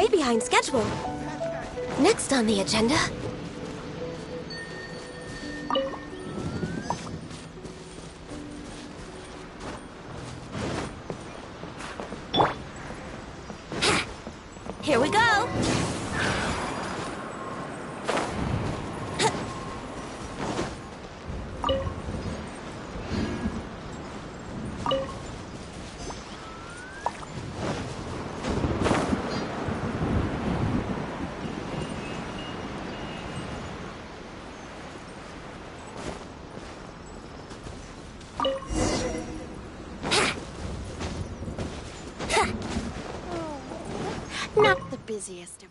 way behind schedule. Next on the agenda... Here we go! Not the busiest of...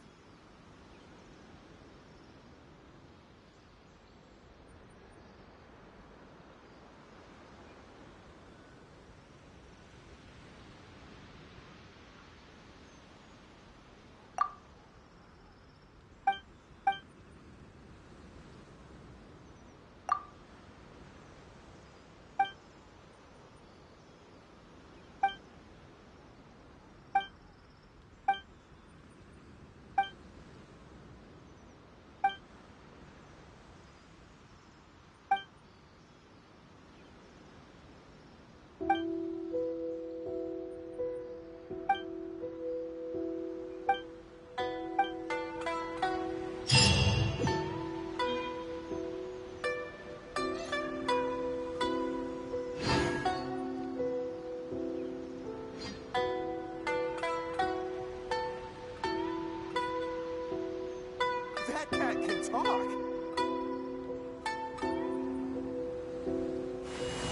That cat can talk.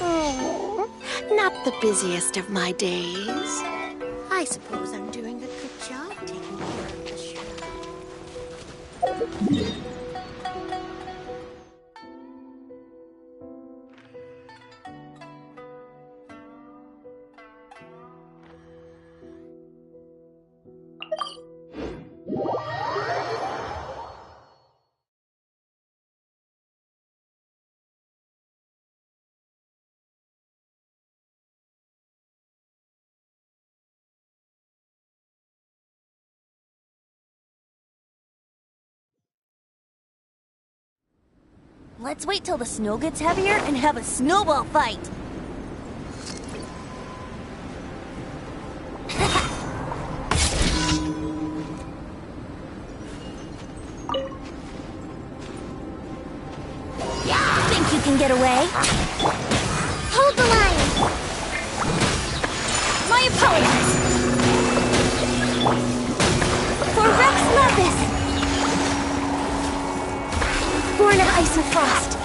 Oh, not the busiest of my days. I suppose I'm doing a good job taking care of the shrine. Let's wait till the snow gets heavier and have a snowball fight! Think you can get away? Hold the line! My apologies! For Rex Lapis! Born of ice and frost.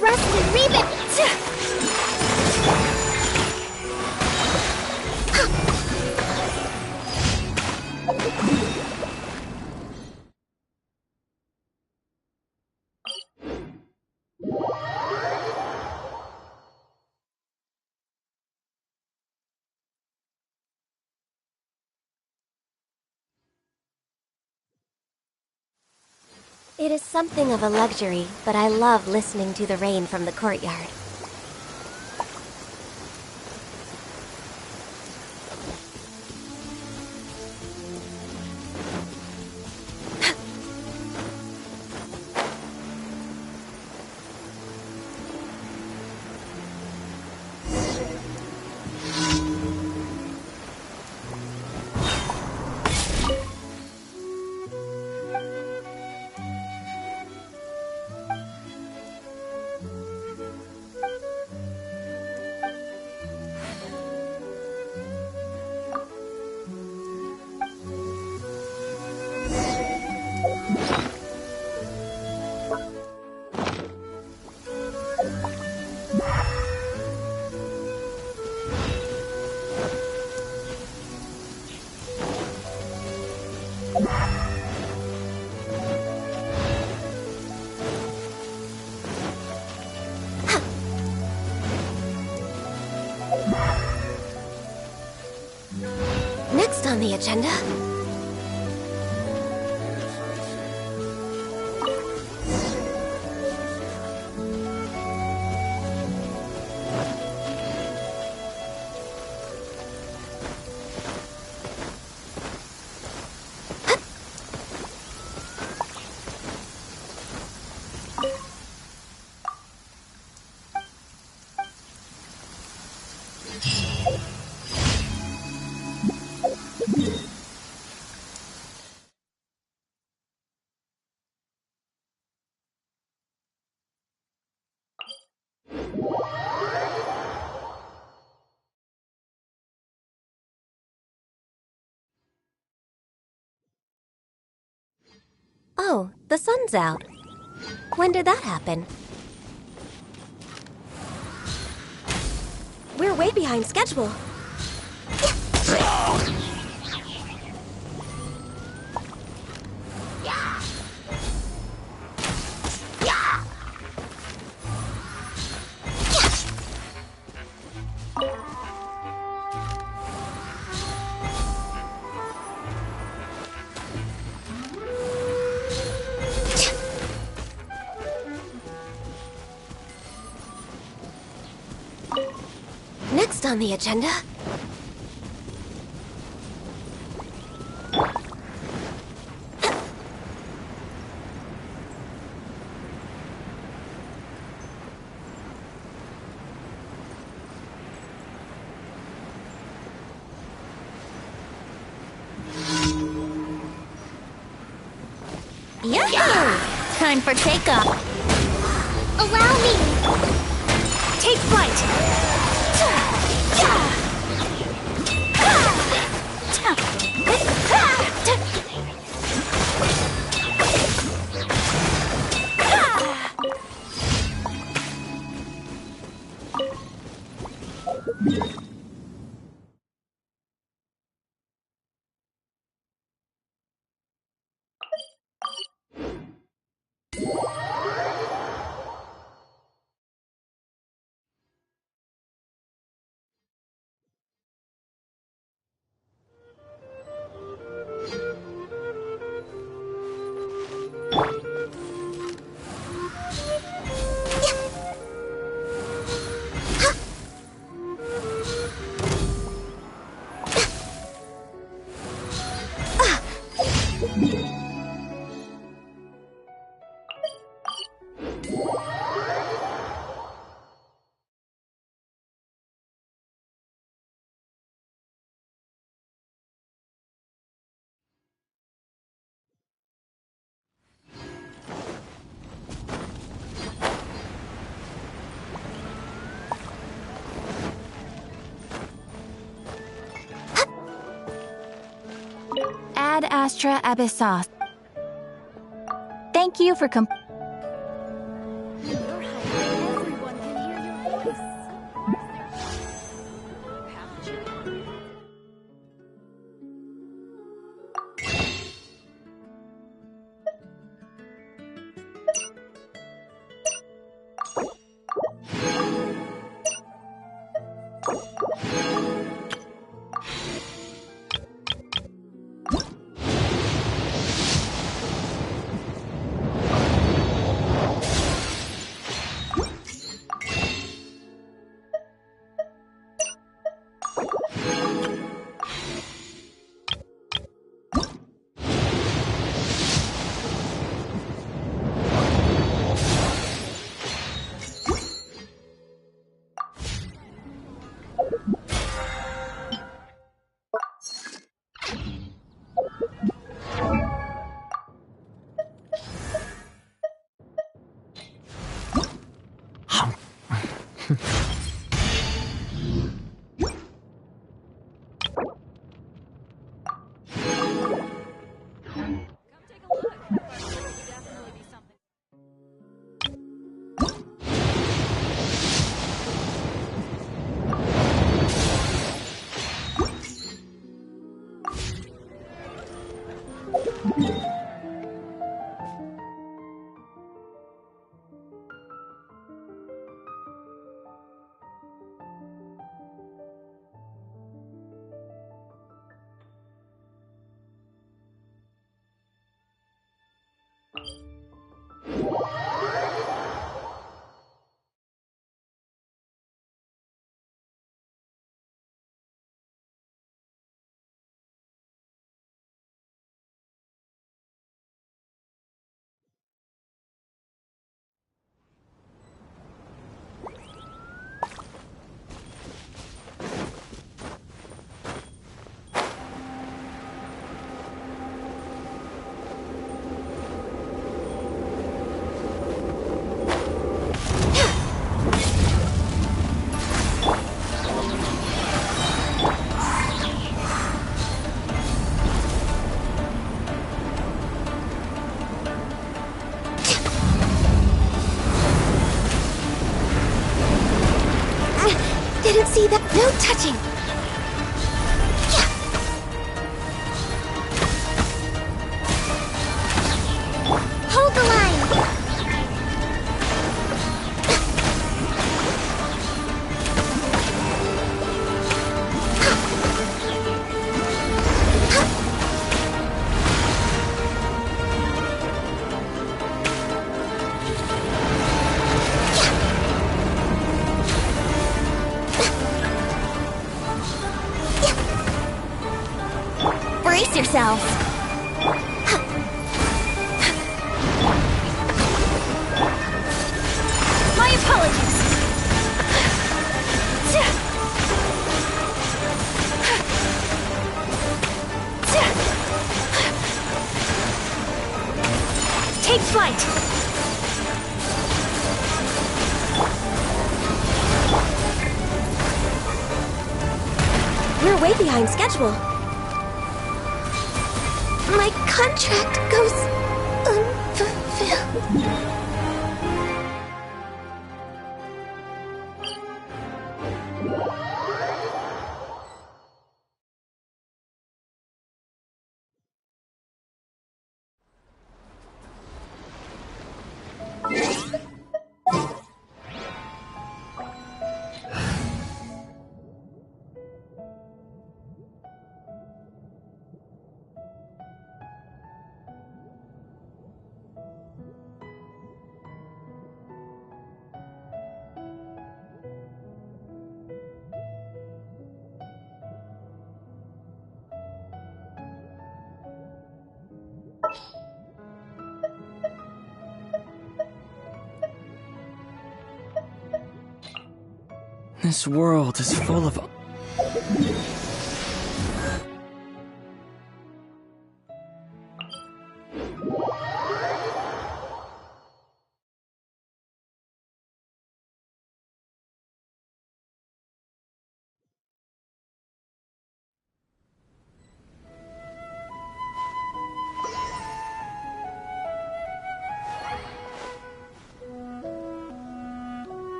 Rusty Ribbon! It is something of a luxury, but I love listening to the rain from the courtyard. Next on the agenda... Oh, the sun's out. When did that happen? We're way behind schedule. Next on the agenda. Yahoo! Time for takeoff. Allow me! Take flight! Ad Astra Abyssos. Thank you for Everyone can hear your voice. see that? No touching! Yeah. Hold the line! Brace yourselves. My apologies. Take flight. We're way behind schedule. My contract goes unfulfilled. This world is full of...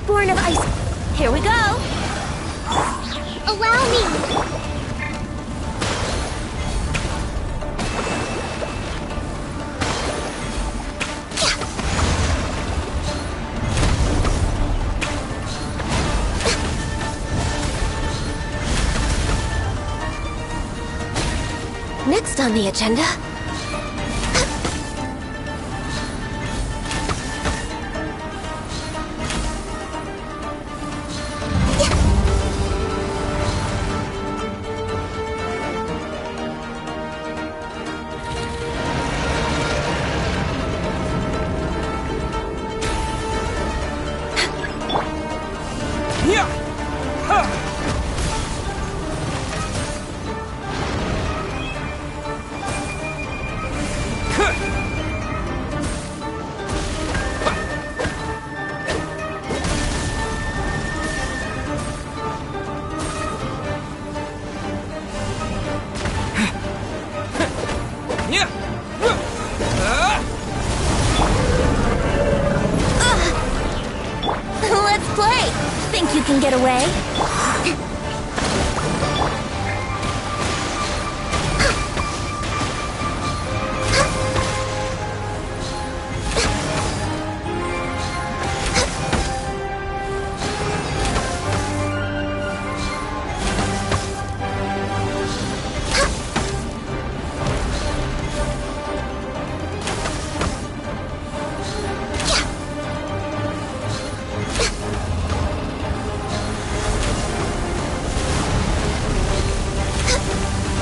Born of ice. Here we go. Allow me! Next on the agenda... Let's play. Think you can get away?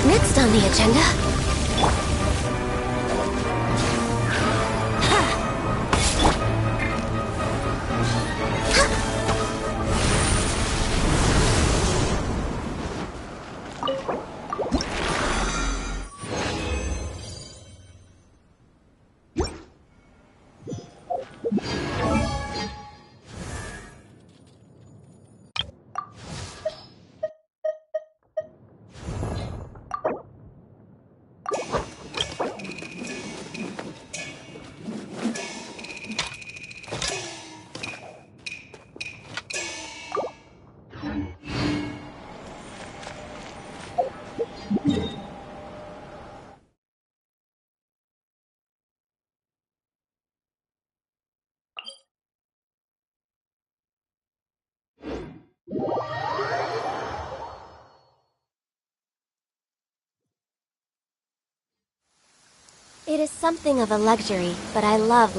Next on the agenda... It is something of a luxury, but I love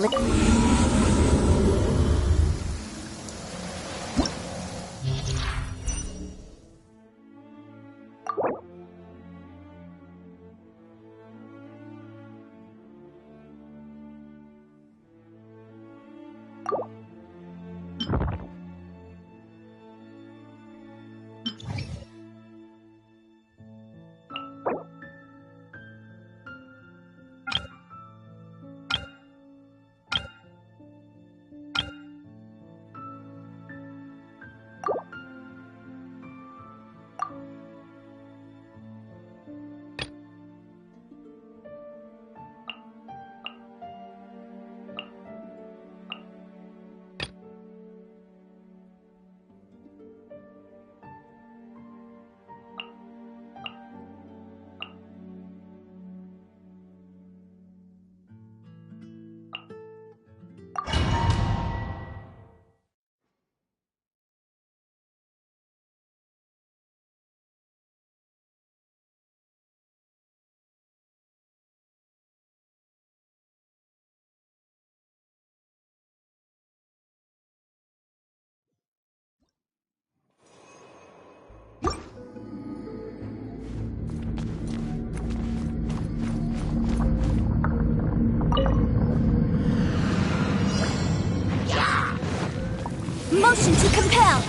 motion to compel.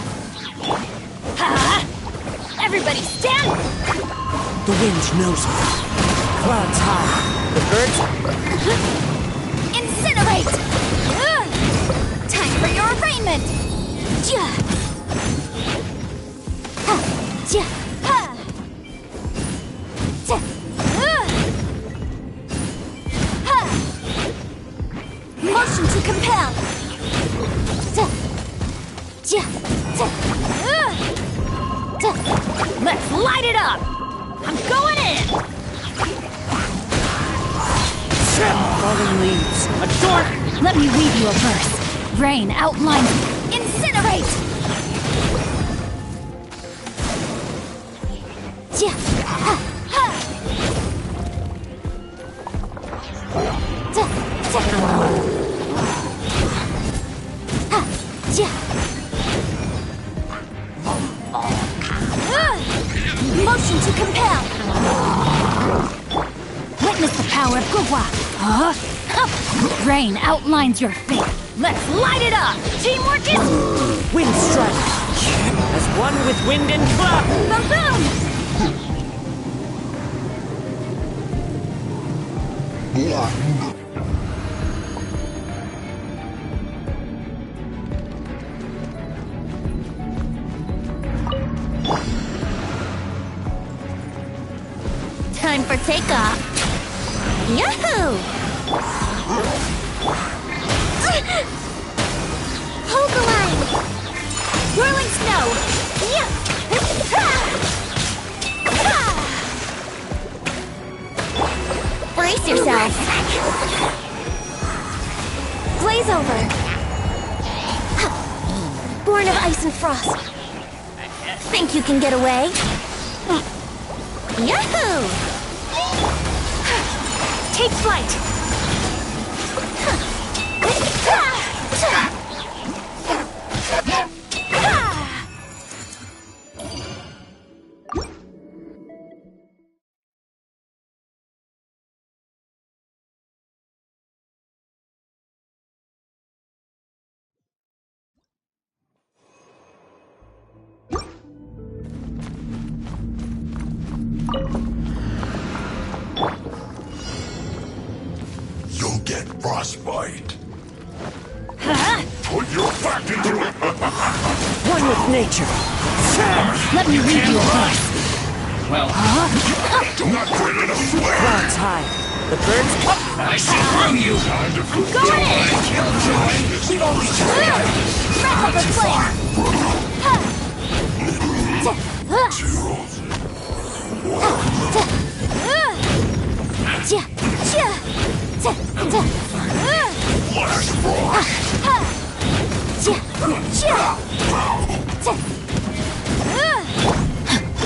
Everybody stand! The wind knows me. Clouds high. The birds... Incinerate! Time for your arraignment! Motion to compel! Let's light it up! I'm going in! Falling leaves. Adorn! Let me read you a verse. Rain outlines. Incinerate! Motion to compel! Witness the power of Gugwa! Rain outlines your fate! Let's light it up! Teamwork is... Wind strike. As one with wind and cloud. Boom boom! Time for takeoff! Yahoo! Hold the line! Whirling snow! Brace yourself! Blaze over! Born of ice and frost! Think you can get away? Yahoo! Take flight! You'll get frostbite. Put your back into it. One with nature. Let me read you a verse. Not great enough flare. Clouds high. The birds... I see through you. Time to put Go in! killjoy. Wrap up the flame! Flash frost.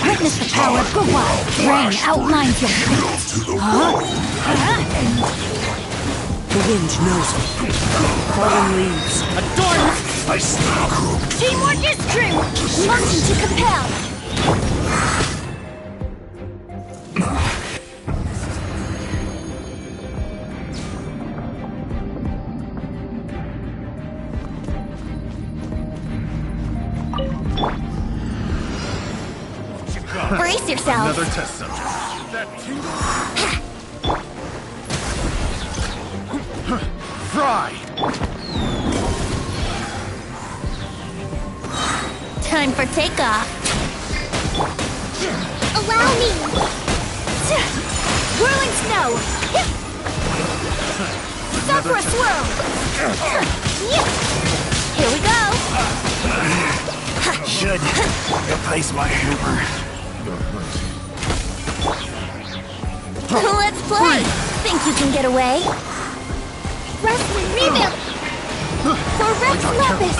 Witness the power of Gugwa! Rain outlines your fate. The wind knows me. Fallen leaves. Adorn! I smell. Teamwork is true! Motion to compel. Brace yourself. Another test subject. That tingle. Fry. Time for takeoff. Allow me. Whirling snow. Sakura swirl. Here we go. Should replace my Hooper. Let's play. Think you can get away? Wrestling rebuild. For Rex Lapis.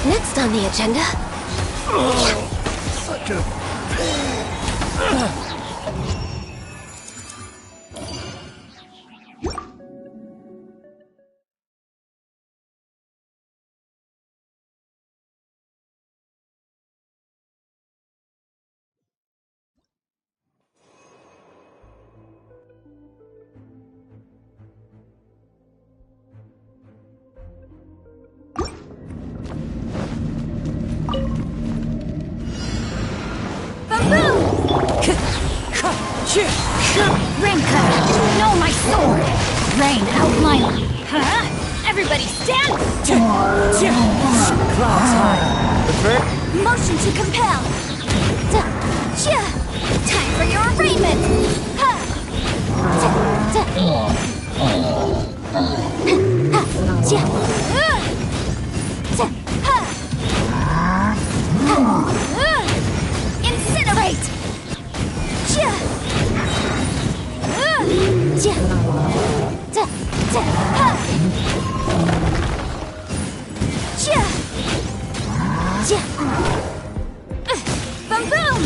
Next on the agenda. Such a pain. Rain cutter! No, my sword! Rain outline! Huh? Everybody stand! Clouds high. Motion to compel. Time for your arraignment. Incinerate! Boom boom!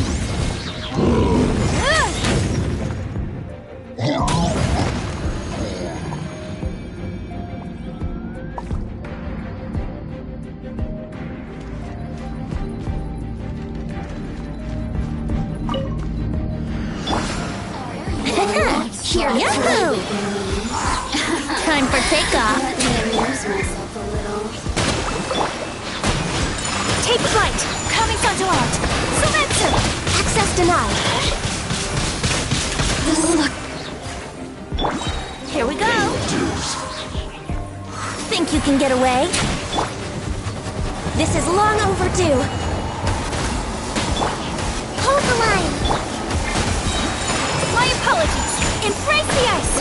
Yahoo! Time for takeoff. Take flight! Coming onto art! Surrender! Access denied. Here we go. Think you can get away? This is long overdue. Hold the line. My apologies! Embrace the ice!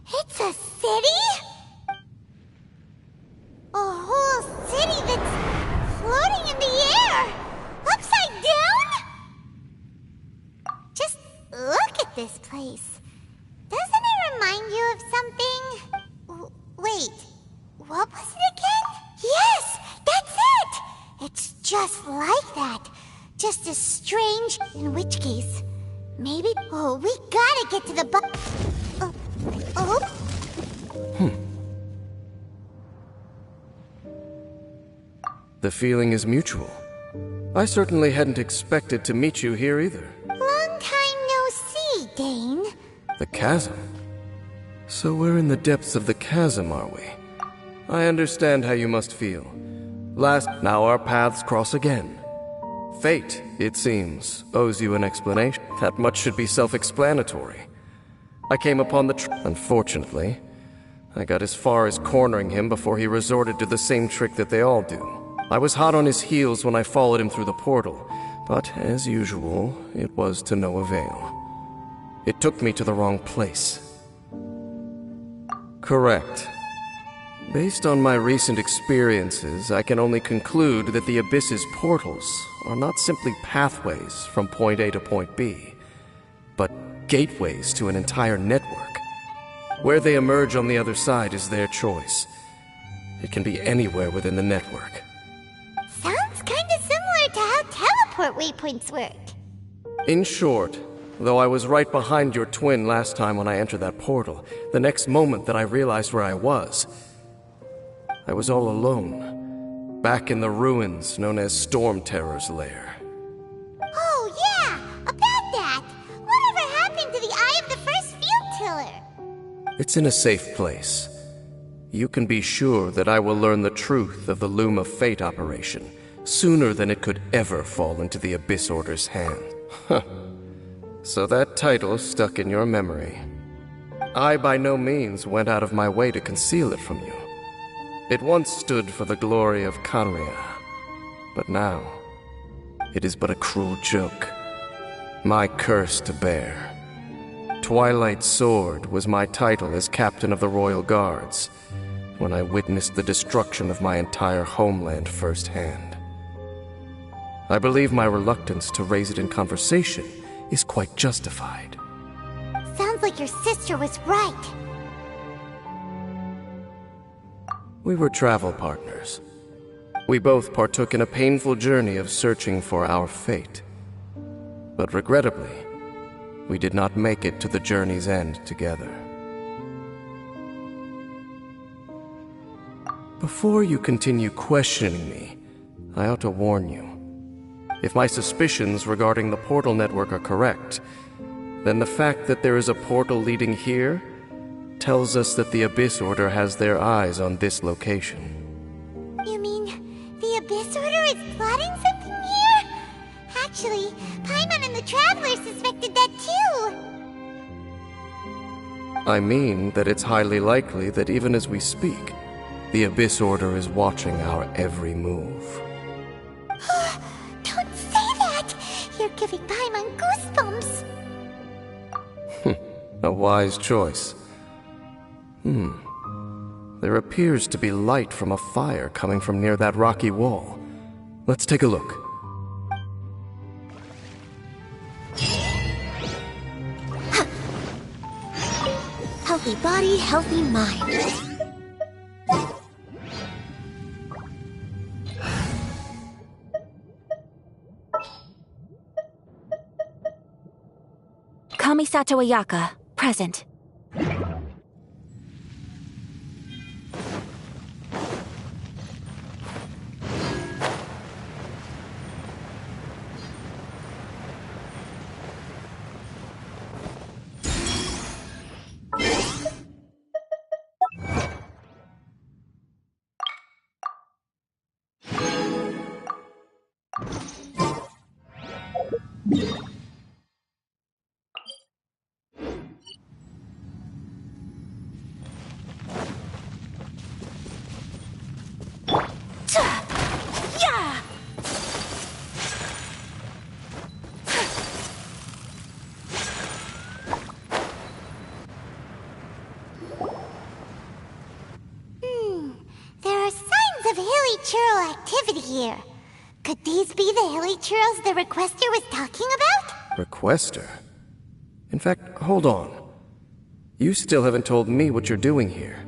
It's a city? A whole city that's floating in the air! Upside down? Just look at this place. Doesn't it remind you of something? Wait, what was it again? Yes, that's it! It's just like that. Just as strange. In which case, maybe... Oh, we gotta get to the oh? The feeling is mutual. I certainly hadn't expected to meet you here either. Long time no see, Dane. The chasm? So we're in the depths of the chasm, are we? I understand how you must feel. Now our paths cross again. Fate, it seems, owes you an explanation. That much should be self-explanatory. I came upon the Unfortunately, I got as far as cornering him before he resorted to the same trick that they all do. I was hot on his heels when I followed him through the portal, but as usual, it was to no avail. It took me to the wrong place. Correct. Based on my recent experiences, I can only conclude that the Abyss's portals are not simply pathways from point A to point B, but gateways to an entire network. Where they emerge on the other side is their choice. It can be anywhere within the network. Sounds kinda similar to how teleport waypoints work. In short, though I was right behind your twin last time when I entered that portal, the next moment that I realized where I was all alone, back in the ruins known as Storm Terror's lair. Oh yeah, about that! Whatever happened to the Eye of the First Field Tiller? It's in a safe place. You can be sure that I will learn the truth of the Loom of Fate operation sooner than it could ever fall into the Abyss Order's hand. So that title stuck in your memory. I by no means went out of my way to conceal it from you. It once stood for the glory of Kanria, but now it is but a cruel joke. My curse to bear. Twilight Sword was my title as captain of the Royal Guards when I witnessed the destruction of my entire homeland firsthand. I believe my reluctance to raise it in conversation is quite justified. Sounds like your sister was right. We were travel partners. We both partook in a painful journey of searching for our fate. But regrettably, we did not make it to the journey's end together. Before you continue questioning me, I ought to warn you. If my suspicions regarding the portal network are correct, then the fact that there is a portal leading here tells us that the Abyss Order has their eyes on this location. You mean the Abyss Order is plotting something here? Actually, Paimon and the Traveler suspected that too. I mean that it's highly likely that even as we speak, the Abyss Order is watching our every move. Don't say that! You're giving Paimon goosebumps. A wise choice. There appears to be light from a fire coming from near that rocky wall. Let's take a look. Healthy body, healthy mind. Kamisato Ayaka, present. churl activity here. Could these be the hilly churls the requester was talking about? Requester? In fact, hold on. You still haven't told me what you're doing here.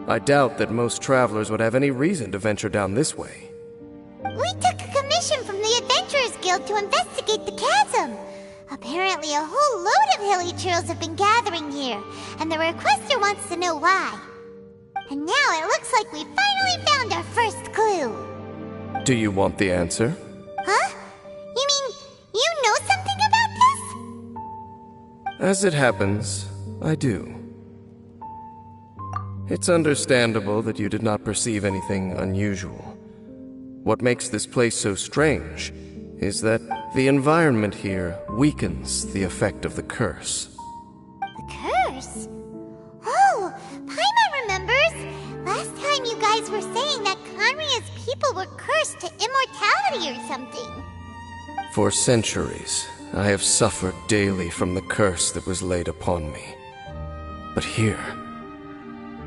I doubt that most travelers would have any reason to venture down this way. We took a commission from the Adventurers Guild to investigate the chasm. Apparently a whole load of hilly churls have been gathering here, and the requester wants to know why. And now it looks like we finally found our first clue. Do you want the answer? Huh? You mean, you know something about this? As it happens, I do. It's understandable that you did not perceive anything unusual. What makes this place so strange is that the environment here weakens the effect of the curse. The curse? Oh, Paimon remembers! Last time you guys were saying that Conria's people were cursed to immortality or something. For centuries, I have suffered daily from the curse that was laid upon me. But here,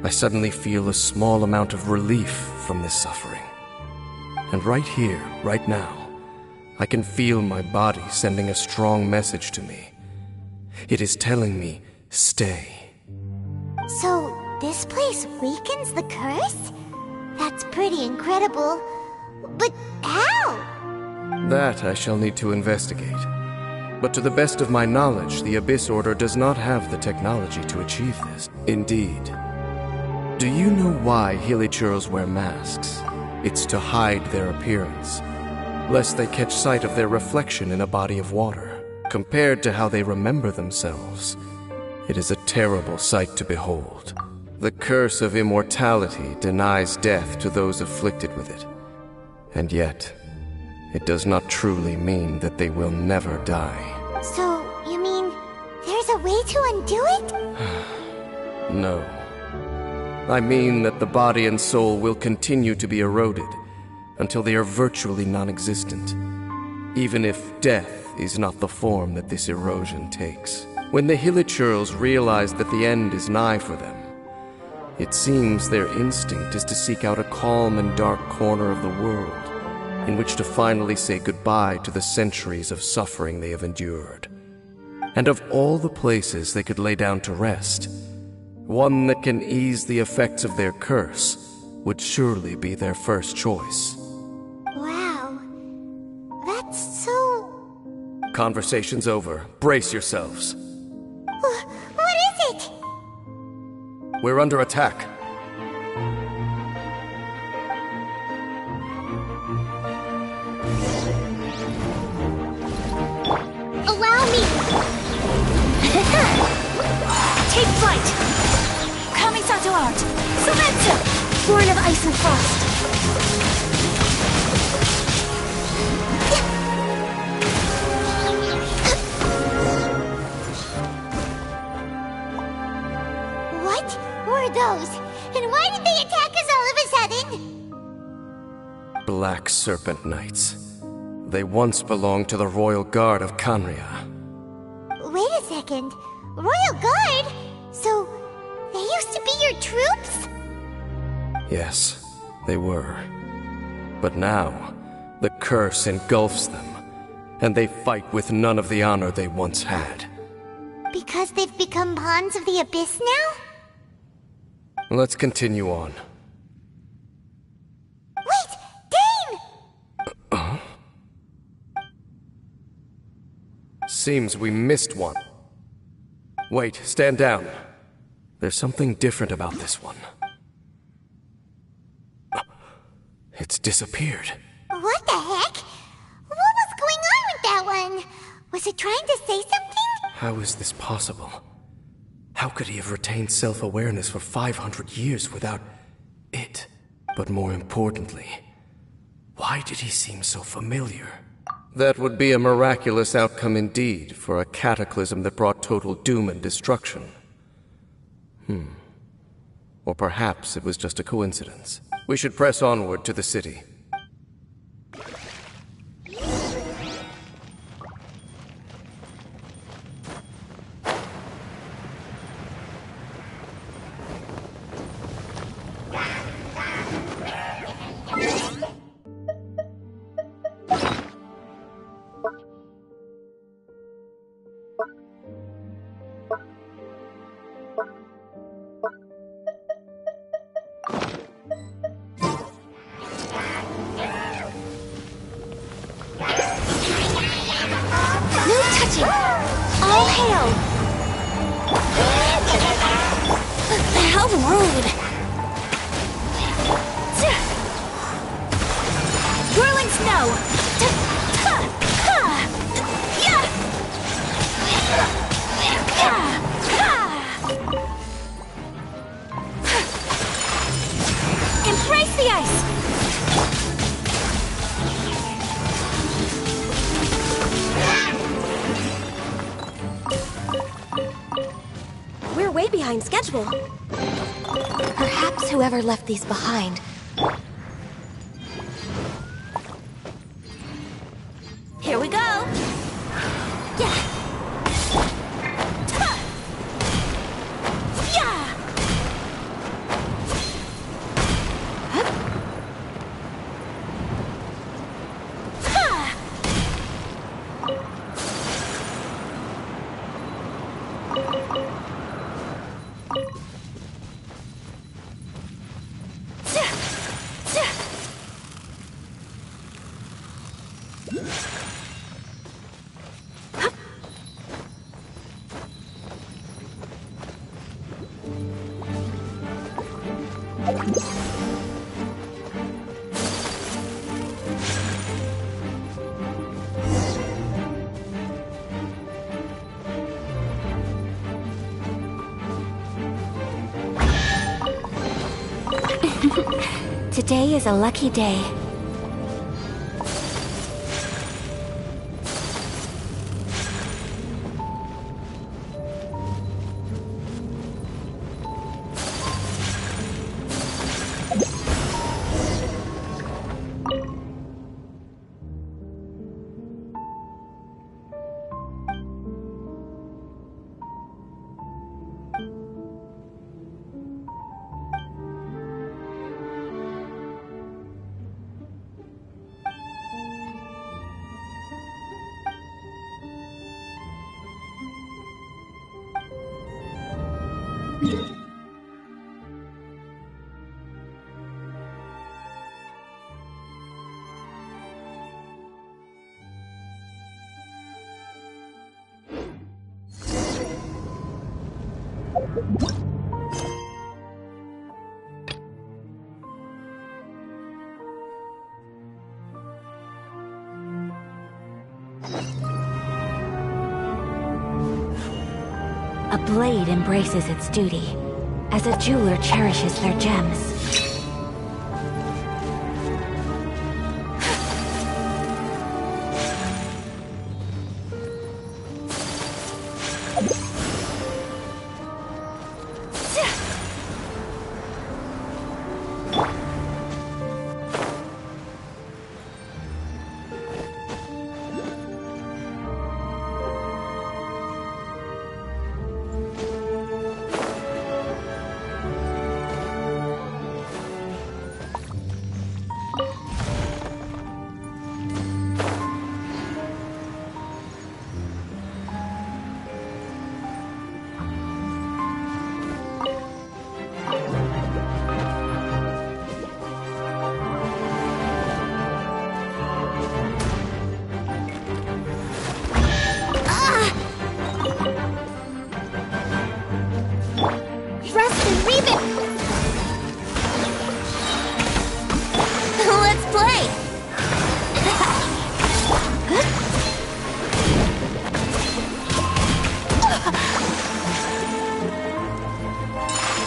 I suddenly feel a small amount of relief from this suffering. And right here, right now, I can feel my body sending a strong message to me. It is telling me, stay. So, this place weakens the curse? That's pretty incredible. But how? That I shall need to investigate. But to the best of my knowledge, the Abyss Order does not have the technology to achieve this. Indeed. Do you know why Hilichurls wear masks? It's to hide their appearance, lest they catch sight of their reflection in a body of water. Compared to how they remember themselves, it is a terrible sight to behold. The curse of immortality denies death to those afflicted with it. And yet, it does not truly mean that they will never die. So, you mean, there's a way to undo it? No. I mean that the body and soul will continue to be eroded until they are virtually non-existent, even if death is not the form that this erosion takes. When the Hilichurls realize that the end is nigh for them, it seems their instinct is to seek out a calm and dark corner of the world in which to finally say goodbye to the centuries of suffering they have endured. And of all the places they could lay down to rest, one that can ease the effects of their curse would surely be their first choice. Wow. That's so... Conversation's over. Brace yourselves. What is it? We're under attack. Allow me! Take flight! Kamisato art! Sometsu! Born of ice and frost! What were those? And why did they attack us all of a sudden? Black Serpent Knights. They once belonged to the Royal Guard of Kanria. Wait a second. Royal Guard? So, they used to be your troops? Yes, they were. But now, the curse engulfs them, and they fight with none of the honor they once had. Because they've become pawns of the Abyss now? Let's continue on. Wait! Dane! Seems we missed one. Wait, stand down. There's something different about this one. It's disappeared. What the heck? What was going on with that one? Was it trying to say something? How is this possible? How could he have retained self-awareness for 500 years without it? But more importantly, why did he seem so familiar? That would be a miraculous outcome indeed for a cataclysm that brought total doom and destruction. Or perhaps it was just a coincidence. We should press onward to the city. No touching! All hail! How rude! Whirling snow! Embrace the ice! We're way behind schedule. Perhaps whoever left these behind. Here we go! Yeah! Yeah! Today is a lucky day. A blade embraces its duty, as a jeweler cherishes their gems.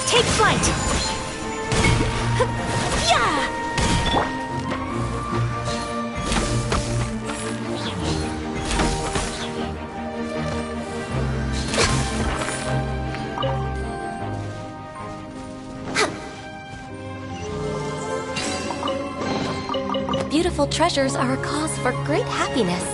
Take flight! Yeah! Beautiful treasures are a cause for great happiness.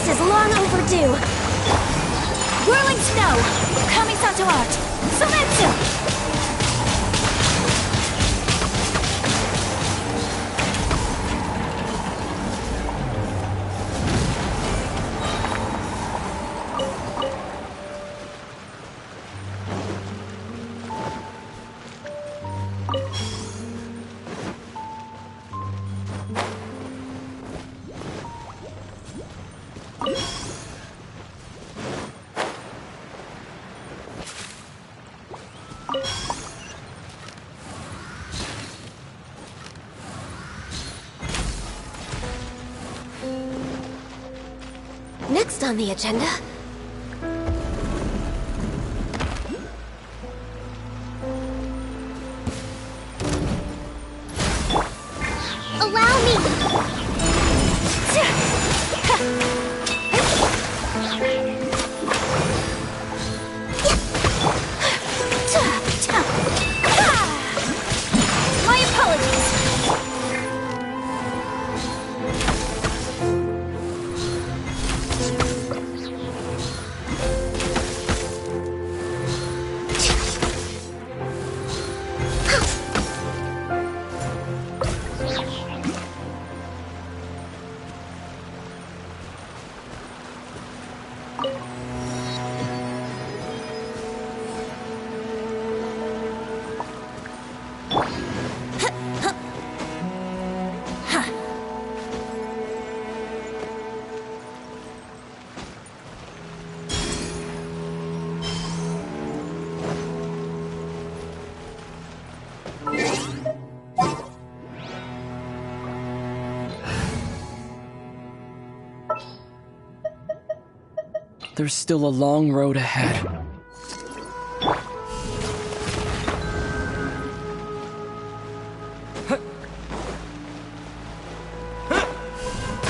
This is long overdue. Whirling snow! Kamisato art! Sometsu! Next on the agenda... Allow me! My apologies! There's still a long road ahead.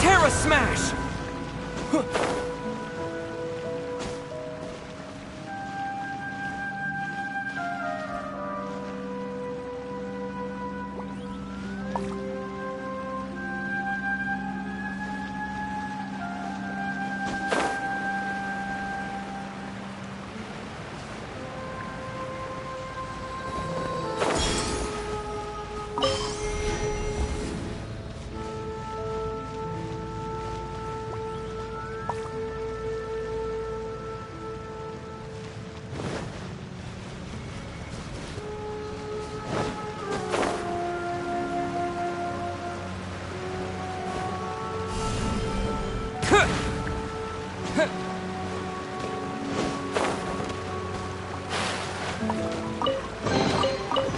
Terra Smash!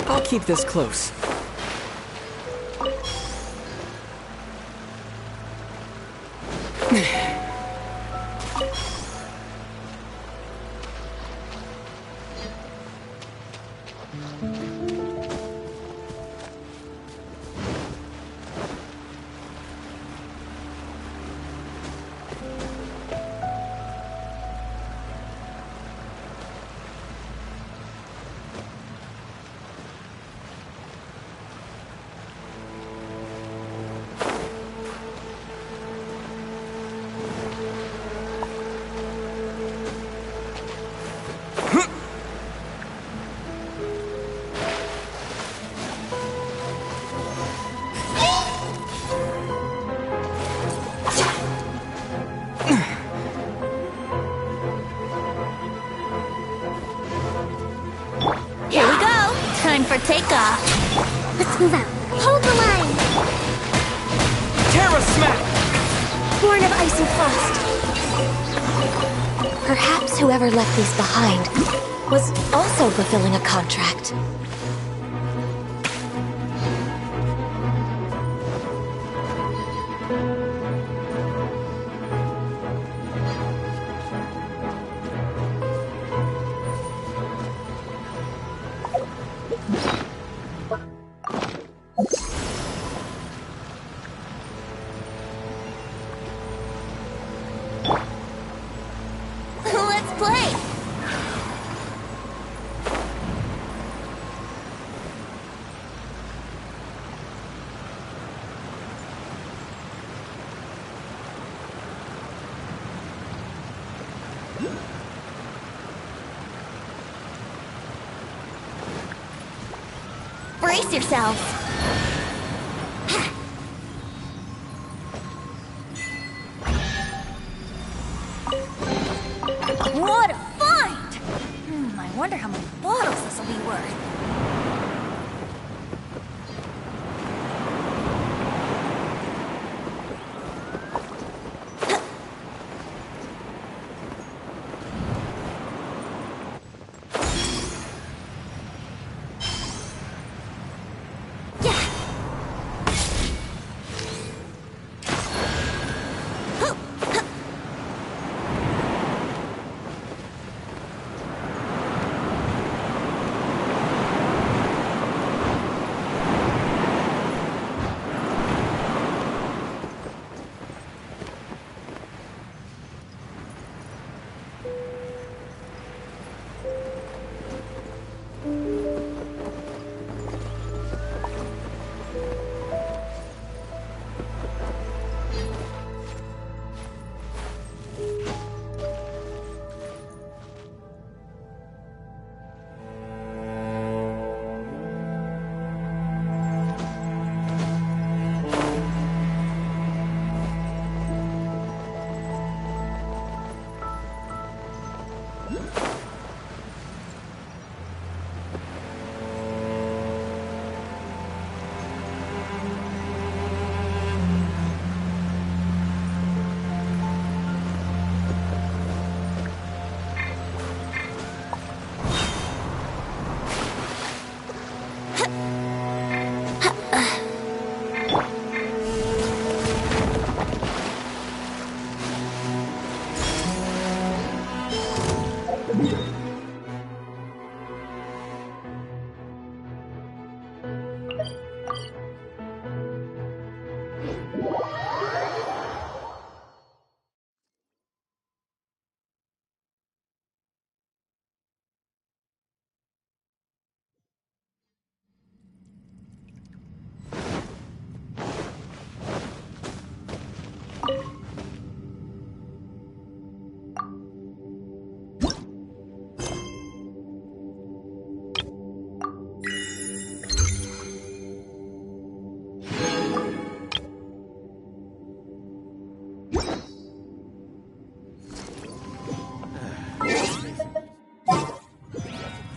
I'll keep this close. Here we go! Time for takeoff! Let's move out. Hold the line! Terra Smash! Born of ice and frost. Perhaps whoever left these behind was also fulfilling a contract. Let's play! Brace yourselves. What a find! I wonder how many bottles this will be worth.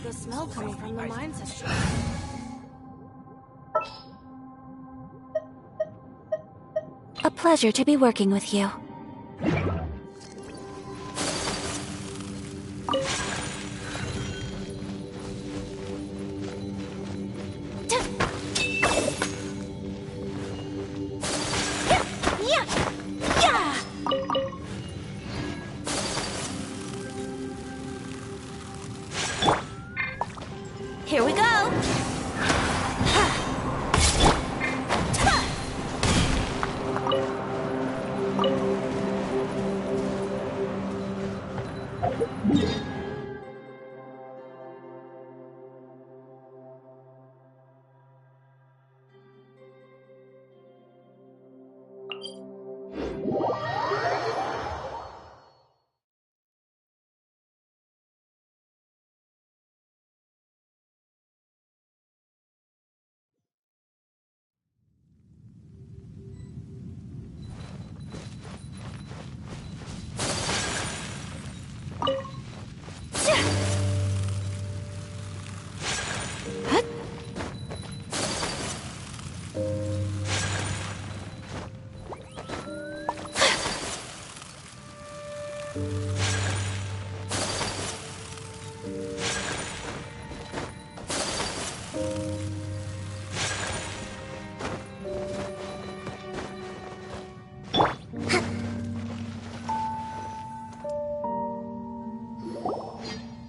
The smell coming from the mine section. A pleasure to be working with you. Here we go!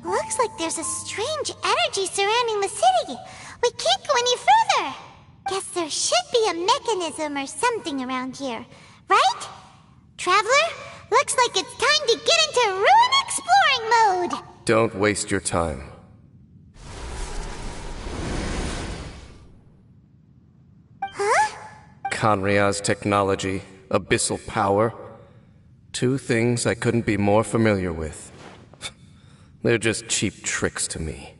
Looks like there's a strange energy surrounding the city. We can't go any further. Guess there should be a mechanism or something around here, right? Traveler, looks like it's time to get into ruin exploring mode. Don't waste your time. Huh? Conria's technology, abyssal power. Two things I couldn't be more familiar with. They're just cheap tricks to me.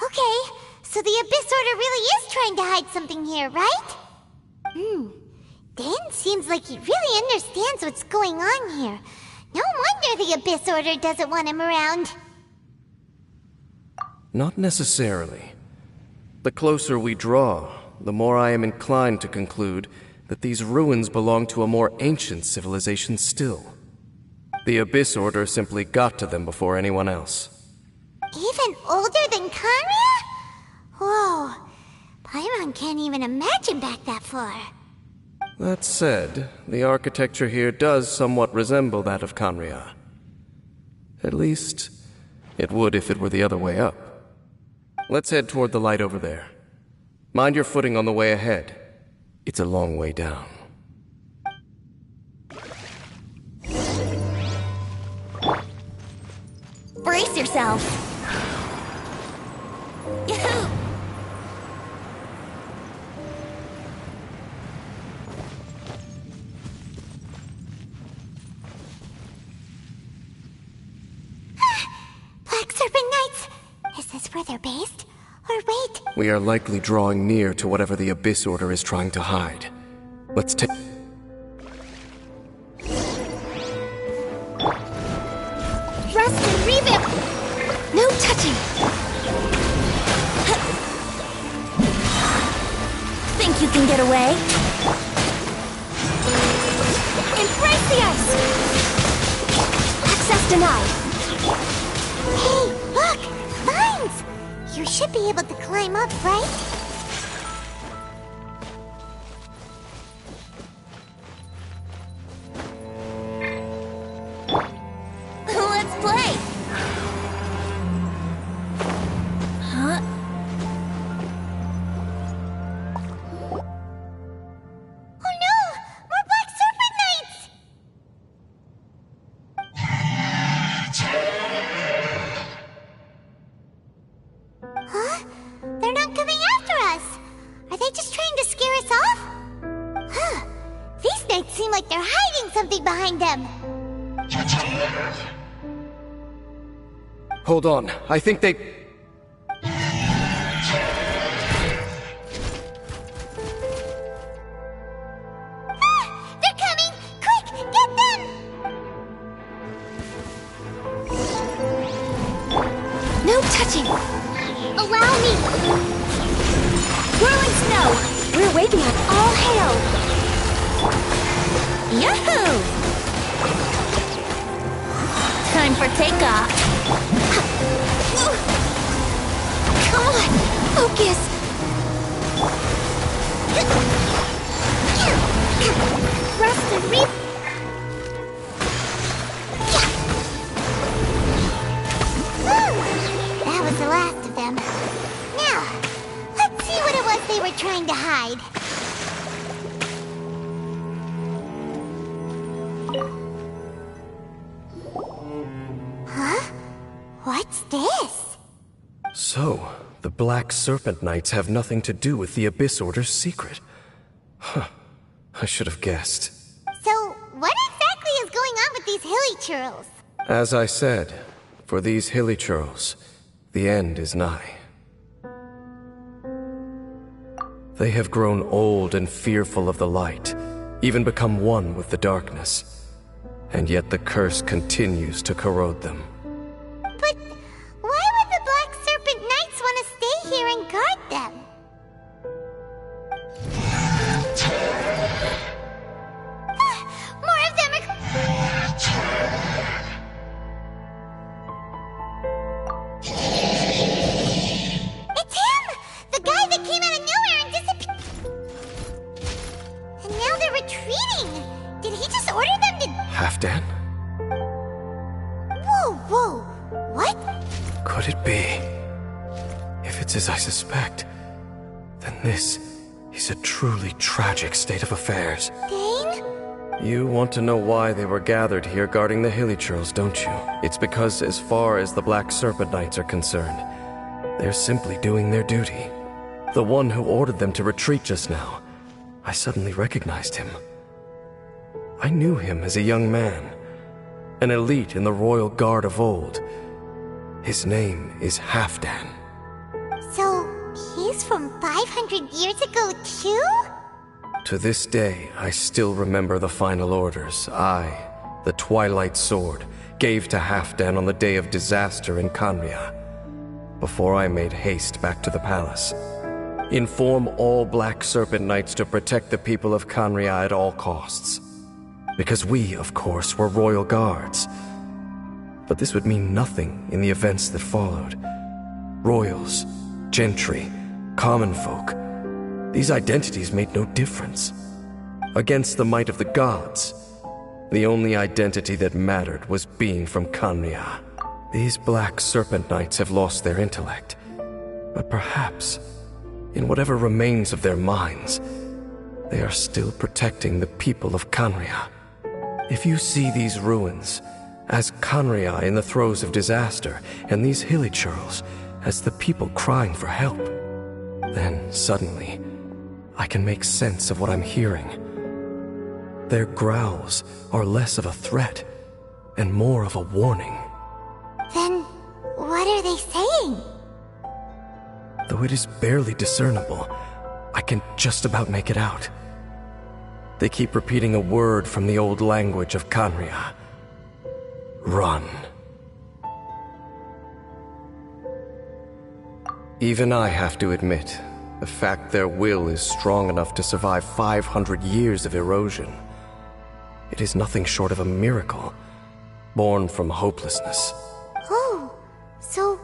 Okay, So the Abyss Order really is trying to hide something here, right? Dan seems like he really understands what's going on here. No wonder the Abyss Order doesn't want him around. Not necessarily. The closer we draw, the more I am inclined to conclude that these ruins belong to a more ancient civilization still. The Abyss Order simply got to them before anyone else. Even older than Kanria? Whoa. Paimon can't even imagine back that far. That said, the architecture here does somewhat resemble that of Kanria. At least, it would if it were the other way up. Let's head toward the light over there. Mind your footing on the way ahead. It's a long way down. Brace yourself! Yahoo! Black Serpent Knights! Is this where they're based? Or wait, We are likely drawing near to whatever the Abyss Order is trying to hide. Let's take... Rest and revamp! No touching! Think you can get away? Embrace the ice! Access denied! hey, look! Vines! You should be able to climb up, right? Let's play! Huh? Oh no! More Black Serpent Knights! Huh? They're not coming after us! Are they just trying to scare us off? Huh. These knights seem like they're hiding something behind them. Hold on, I think they... Ah! They're coming! Quick, get them! No touching! Allow me! Whirling snow! We're waving at all hail! Yahoo! Time for takeoff! Come on! Focus! Rest and reap! That was the last of them. Now, let's see what it was they were trying to hide. Huh? What's this? So, the Black Serpent Knights have nothing to do with the Abyss Order's secret. Huh. I should have guessed. So, what exactly is going on with these hilly churls? As I said, for these hilly churls, the end is nigh. They have grown old and fearful of the light, even become one with the darkness. And yet the curse continues to corrode them. But why would the Black Serpent Knights want to stay here and guard them? More of them are... It's him! The guy that came out of nowhere and disappeared. And now they're retreating. Did he just order them to... Halfdan? Whoa! What? Could it be? If it's as I suspect, then this is a truly tragic state of affairs. Dane? You want to know why they were gathered here guarding the hilly churls, don't you? It's because as far as the Black Serpent Knights are concerned, they're simply doing their duty. The one who ordered them to retreat just now, I suddenly recognized him. I knew him as a young man, an elite in the royal guard of old. His name is Halfdan. So, place from 500 years ago, too? To this day, I still remember the final orders I, the Twilight Sword, gave to Halfdan on the day of disaster in Kanria, before I made haste back to the palace. Inform all Black Serpent Knights to protect the people of Kanria at all costs. Because we, of course, were royal guards. But this would mean nothing in the events that followed. Royals, gentry, common folk. These identities made no difference. Against the might of the gods, the only identity that mattered was being from Kanria. These Black Serpent Knights have lost their intellect. But perhaps, in whatever remains of their minds, they are still protecting the people of Kanria. If you see these ruins as Kanria in the throes of disaster, and these hilichurls as the people crying for help, then suddenly I can make sense of what I'm hearing. Their growls are less of a threat and more of a warning. Then, what are they saying? Though it is barely discernible, I can just about make it out. They keep repeating a word from the old language of Kanria. Run. Even I have to admit, the fact their will is strong enough to survive 500 years of erosion. It is nothing short of a miracle, born from hopelessness. Oh, so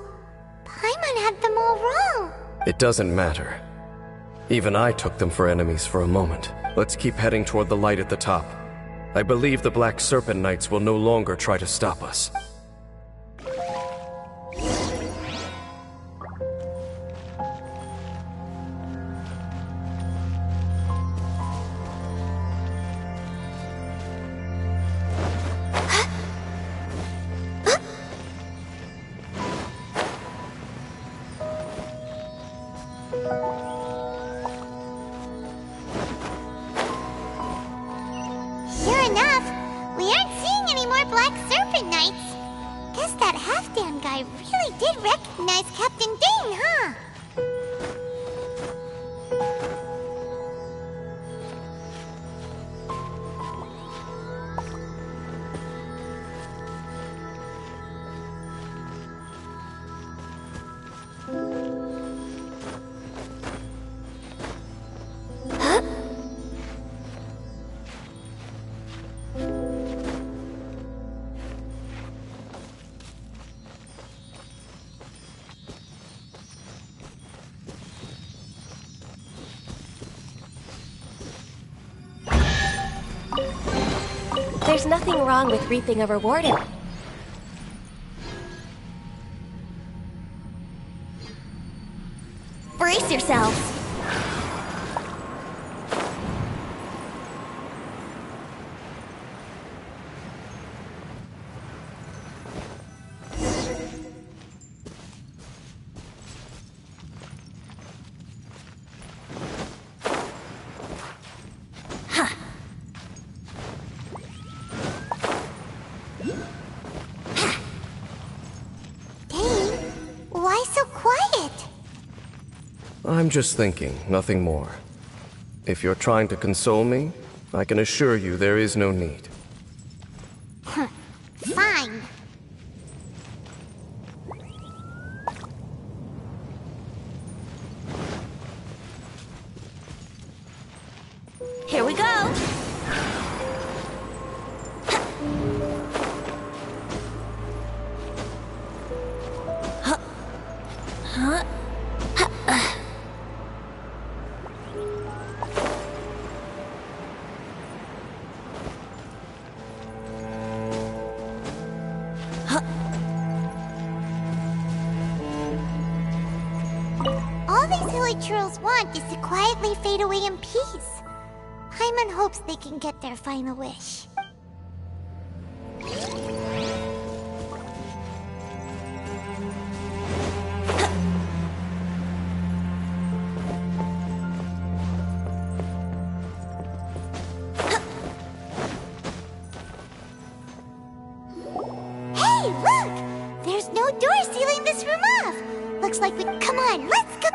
Paimon had them all wrong. It doesn't matter. Even I took them for enemies for a moment. Let's keep heading toward the light at the top. I believe the Black Serpent Knights will no longer try to stop us. Sure enough, we aren't seeing any more Black Serpent Knights. Guess that Halfdan guy really did recognize Captain Dane, huh? There's nothing wrong with reaping a reward in... Brace yourselves! Dane, why so quiet? I'm just thinking, nothing more. If you're trying to console me, I can assure you there is no need. Fine. Here we go! All these hilichurls want is to quietly fade away in peace. Paimon hopes they can get their final wish. Hey, look! There's no door sealing this room off! Looks like we... Come on, let's go!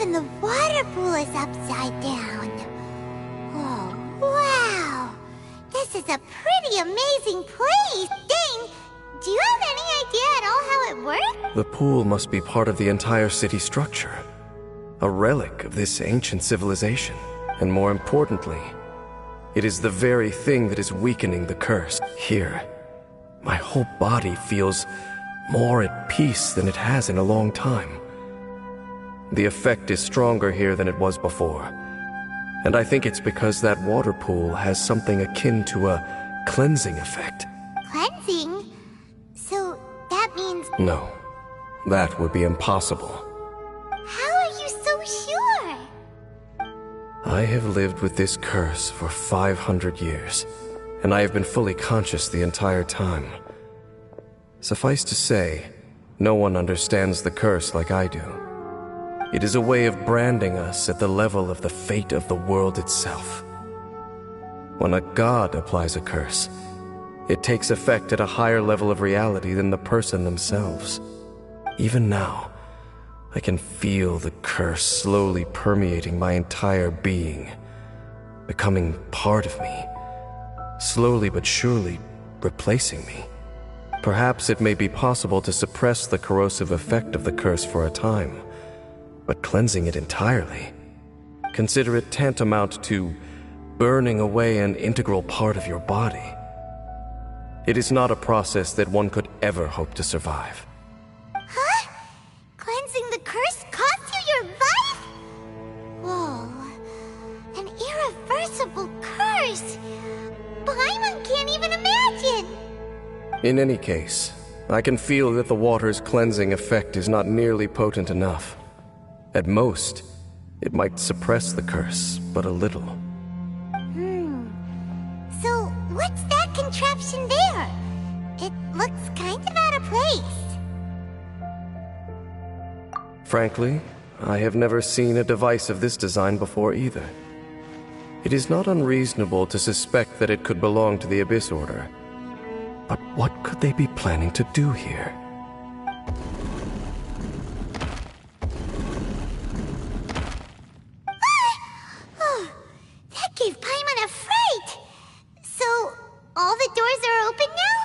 Even the water pool is upside down. Oh, wow! This is a pretty amazing place! Dang! Do you have any idea at all how it works? The pool must be part of the entire city structure. A relic of this ancient civilization. And more importantly, it is the very thing that is weakening the curse. Here, my whole body feels more at peace than it has in a long time. The effect is stronger here than it was before. And I think it's because that water pool has something akin to a cleansing effect. Cleansing? So that means... No, that would be impossible. How are you so sure? I have lived with this curse for 500 years, and I have been fully conscious the entire time. Suffice to say, no one understands the curse like I do. It is a way of branding us at the level of the fate of the world itself. When a god applies a curse, it takes effect at a higher level of reality than the person themselves. Even now, I can feel the curse slowly permeating my entire being, becoming part of me, slowly but surely replacing me. Perhaps it may be possible to suppress the corrosive effect of the curse for a time, but cleansing it entirely, consider it tantamount to burning away an integral part of your body. It is not a process that one could ever hope to survive. Huh? Cleansing the curse cost you your life? Whoa. An irreversible curse! Paimon can't even imagine! In any case, I can feel that the water's cleansing effect is not nearly potent enough. At most, it might suppress the curse, but a little. So, what's that contraption there? It looks kind of out of place. Frankly, I have never seen a device of this design before either. It is not unreasonable to suspect that it could belong to the Abyss Order. But what could they be planning to do here? Oh, that gave Paimon a fright! So, all the doors are open now?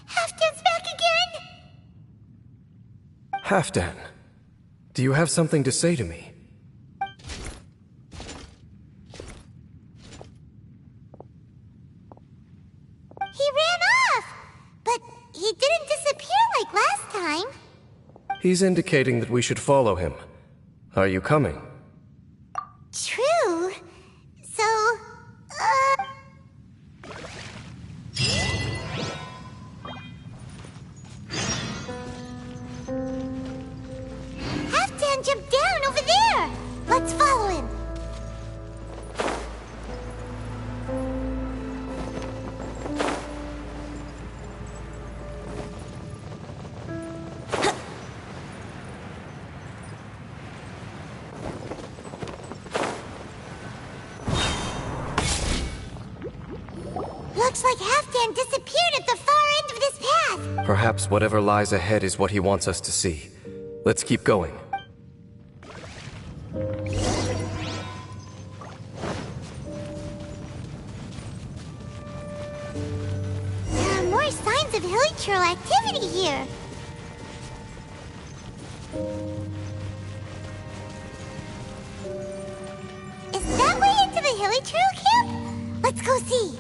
Halfdan's back again! Halfdan, do you have something to say to me? He ran off! But he didn't disappear like last time. He's indicating that we should follow him. Are you coming? True. So, Halfdan jumped down over there! Let's follow him! Looks like Halfdan disappeared at the far end of this path! Perhaps whatever lies ahead is what he wants us to see. Let's keep going. There are more signs of hilichurl activity here. Is that way into the hilichurl camp? Let's go see.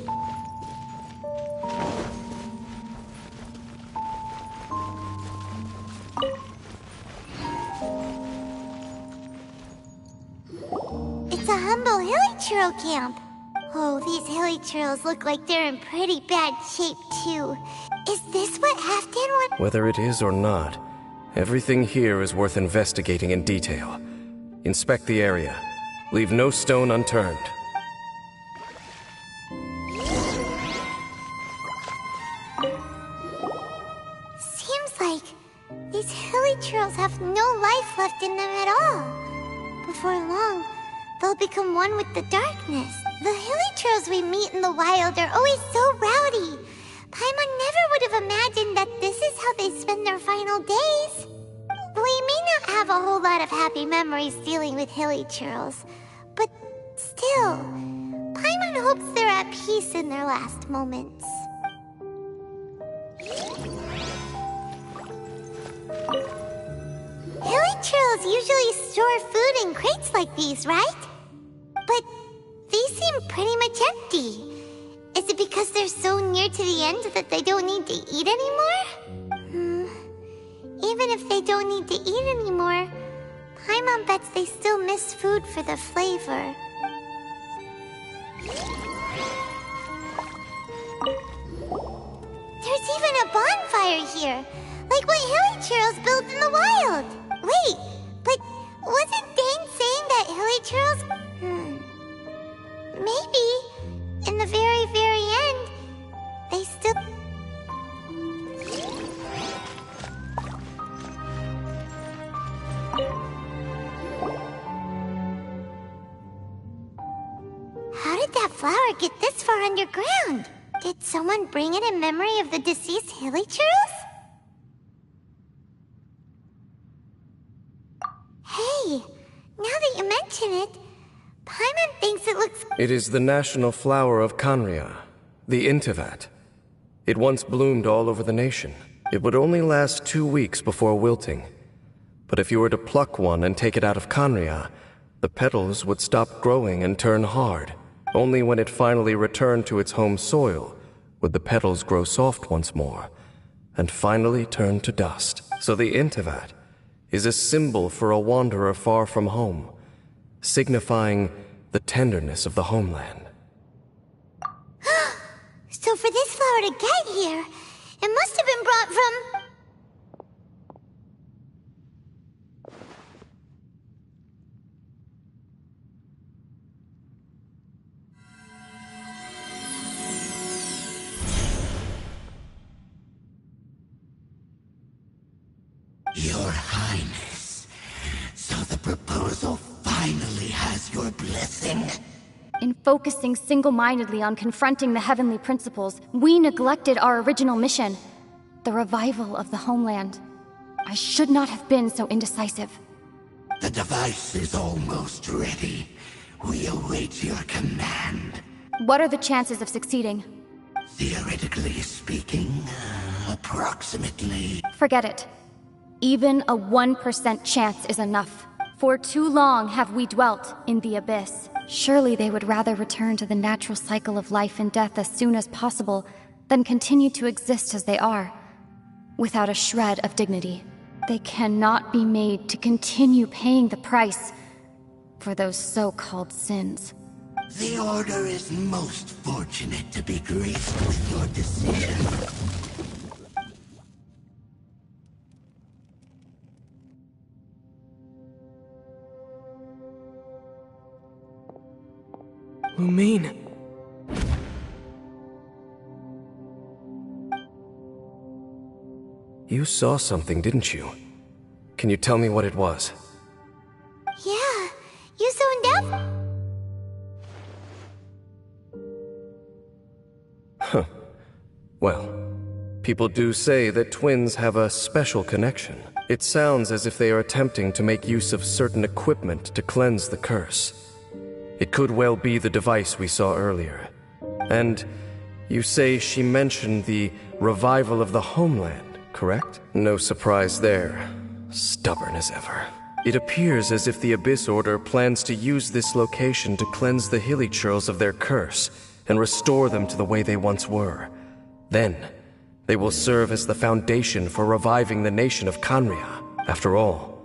It's a humble hilichurl camp. Oh, these hilichurls look like they're in pretty bad shape, too. Is this what Halfdan would... Whether it is or not, everything here is worth investigating in detail. Inspect the area. Leave no stone unturned. Seems like these hilichurls have no life left in them at all. Before long, they'll become one with the darkness. The hilichurls we meet in the wild are always so rowdy. Paimon never would have imagined that how they spend their final days. We may not have a whole lot of happy memories dealing with hilly churls, but still, Paimon hopes they're at peace in their last moments. Hilly churls usually store food in crates like these, right? But these seem pretty much empty. Is it because they're so near to the end that they don't need to eat anymore? Even if they don't need to eat anymore, Paimon bets they still miss food for the flavor. There's even a bonfire here, like what hilly churls build in the wild. Wait, but wasn't Dane saying that hilly churls... Maybe, in the very, very end, they still... How did that flower get this far underground? Did someone bring it in memory of the deceased hilly churls? Hey, now that you mention it, Paimon thinks it looks... It is the national flower of Khaenri'ah, the Intivat. It once bloomed all over the nation. It would only last 2 weeks before wilting. But if you were to pluck one and take it out of Khaenri'ah, the petals would stop growing and turn hard. Only when it finally returned to its home soil would the petals grow soft once more, and finally turn to dust. So the Intivat is a symbol for a wanderer far from home, signifying the tenderness of the homeland. So for this flower to get here, it must have been brought from... Your Highness, so the proposal finally has your blessing? In focusing single-mindedly on confronting the heavenly principles, we neglected our original mission, the revival of the homeland. I should not have been so indecisive. The device is almost ready. We await your command. What are the chances of succeeding? Theoretically speaking, approximately... Forget it. Even a 1% chance is enough. For too long have we dwelt in the abyss. Surely they would rather return to the natural cycle of life and death as soon as possible than continue to exist as they are, without a shred of dignity. They cannot be made to continue paying the price for those so-called sins. The Order is most fortunate to be graced with your decision. Lumine. You saw something, didn't you? Can you tell me what it was? Yeah, you zoned out? Huh. Well, people do say that twins have a special connection. It sounds as if they are attempting to make use of certain equipment to cleanse the curse. It could well be the device we saw earlier. And you say she mentioned the revival of the homeland, correct? No surprise there. Stubborn as ever. It appears as if the Abyss Order plans to use this location to cleanse the hilly churls of their curse and restore them to the way they once were. Then, they will serve as the foundation for reviving the nation of Khaenri'ah. After all,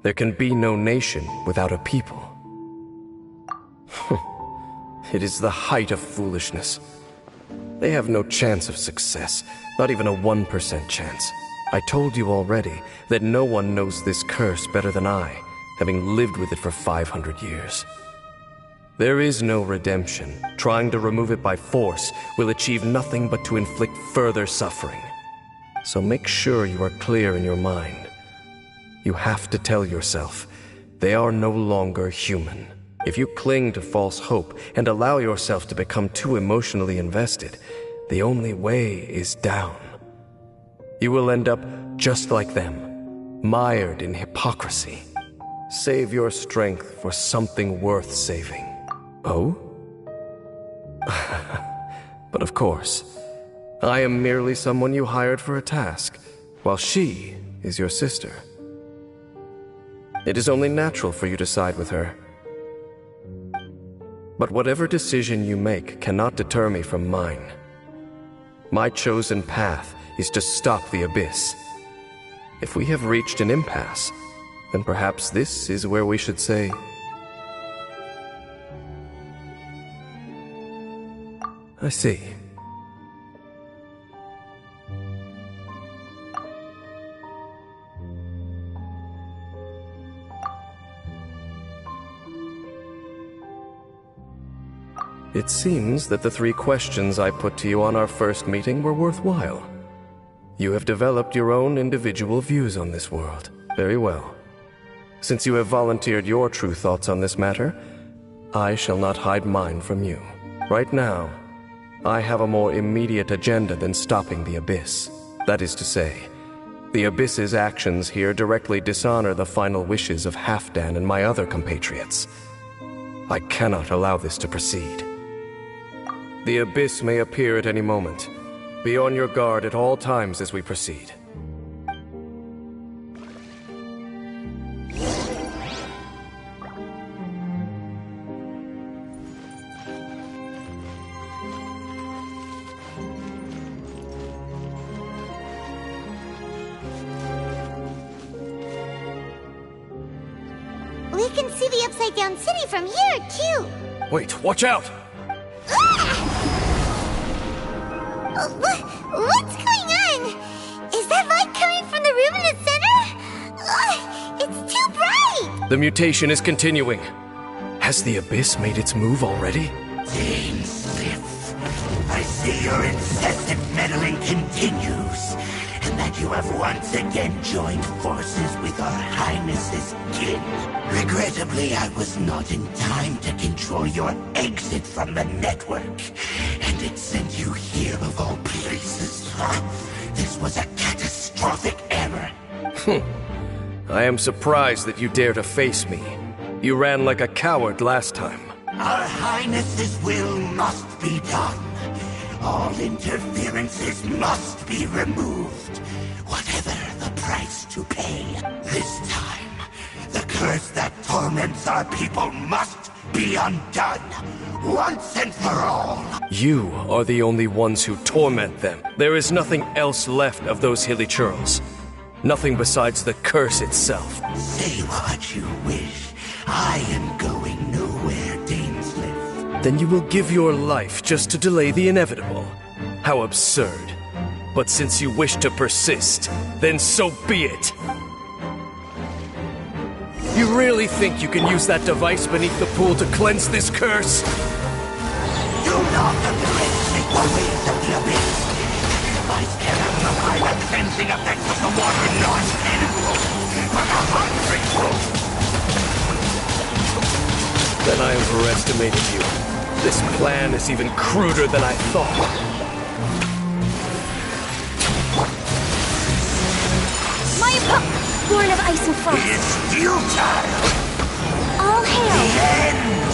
there can be no nation without a people. It is the height of foolishness. They have no chance of success, not even a 1% chance. I told you already that no one knows this curse better than I, having lived with it for 500 years. There is no redemption. Trying to remove it by force will achieve nothing but to inflict further suffering. So make sure you are clear in your mind. You have to tell yourself, they are no longer human. If you cling to false hope and allow yourself to become too emotionally invested, the only way is down. you will end up just like them, mired in hypocrisy. Save your strength for something worth saving. Oh? But of course, I am merely someone you hired for a task, while she is your sister. It is only natural for you to side with her. But whatever decision you make cannot deter me from mine. My chosen path is to stop the Abyss. If we have reached an impasse, then perhaps this is where we should say... I see. It seems that the 3 questions I put to you on our first meeting were worthwhile. You have developed your own individual views on this world. Very well. Since you have volunteered your true thoughts on this matter, I shall not hide mine from you. Right now, I have a more immediate agenda than stopping the Abyss. That is to say, the Abyss's actions here directly dishonor the final wishes of Halfdan and my other compatriots. I cannot allow this to proceed. The Abyss may appear at any moment. Be on your guard at all times as we proceed. We can see the Upside Down City from here, too. Wait, watch out! What's going on? Is that light coming from the room in the center? It's too bright! The mutation is continuing. Has the Abyss made its move already? Dane Sliff, I see your incessant meddling continues, and that you have once again joined forces with our Highness's kin. Regrettably, I was not in time to control your exit from the network, and it sent you here of all places. This was a catastrophic error. I am surprised that you dare to face me. You ran like a coward last time. Our Highness's will must be done. All interferences must be removed, whatever the price to pay. This time, the curse that torments our people must be undone, once and for all. You are the only ones who torment them. There is nothing else left of those hilly churls. Nothing besides the curse itself. Say what you wish. I am going nowhere, Dainsliff. Then you will give your life just to delay the inevitable. How absurd. But since you wish to persist, then so be it. You really think you can use that device beneath the pool to cleanse this curse? Do not underestimate the ways of the Abyss. Device can amplify the cleansing effects of the water non-cannonable, but 100-fold. Then I overestimated you. This plan is even cruder than I thought. My born of ice and frost. It's futile! All hail! The end!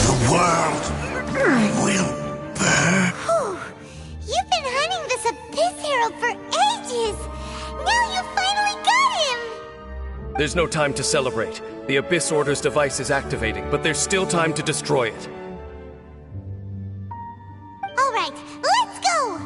The world will burn. You've been hunting this Abyss Herald for ages! Now you finally got him! There's no time to celebrate. The Abyss Order's device is activating, but there's still time to destroy it. Alright, let's go!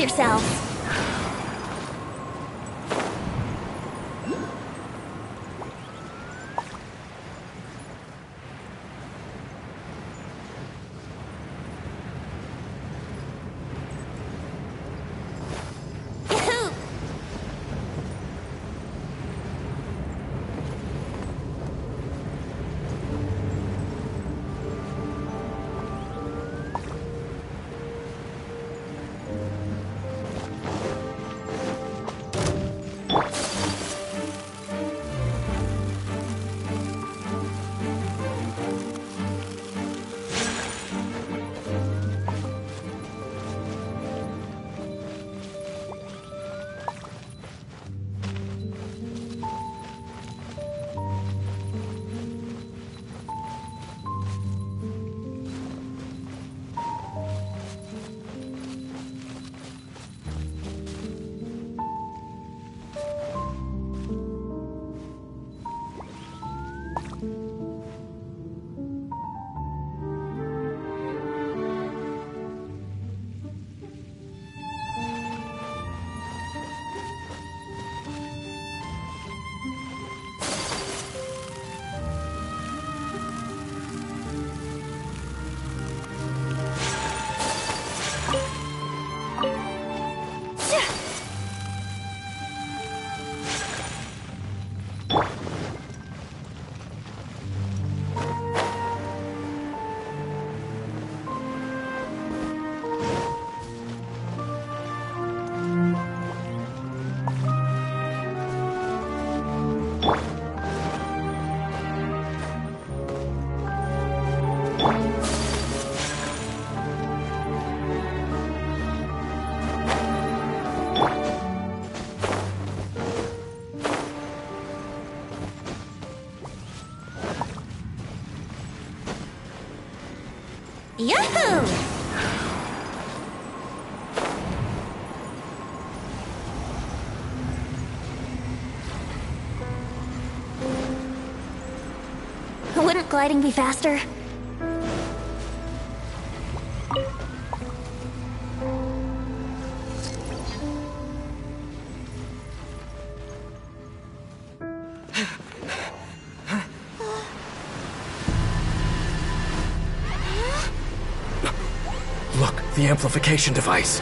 Brace yourselves! Yahoo! Wouldn't gliding be faster? Look, the amplification device.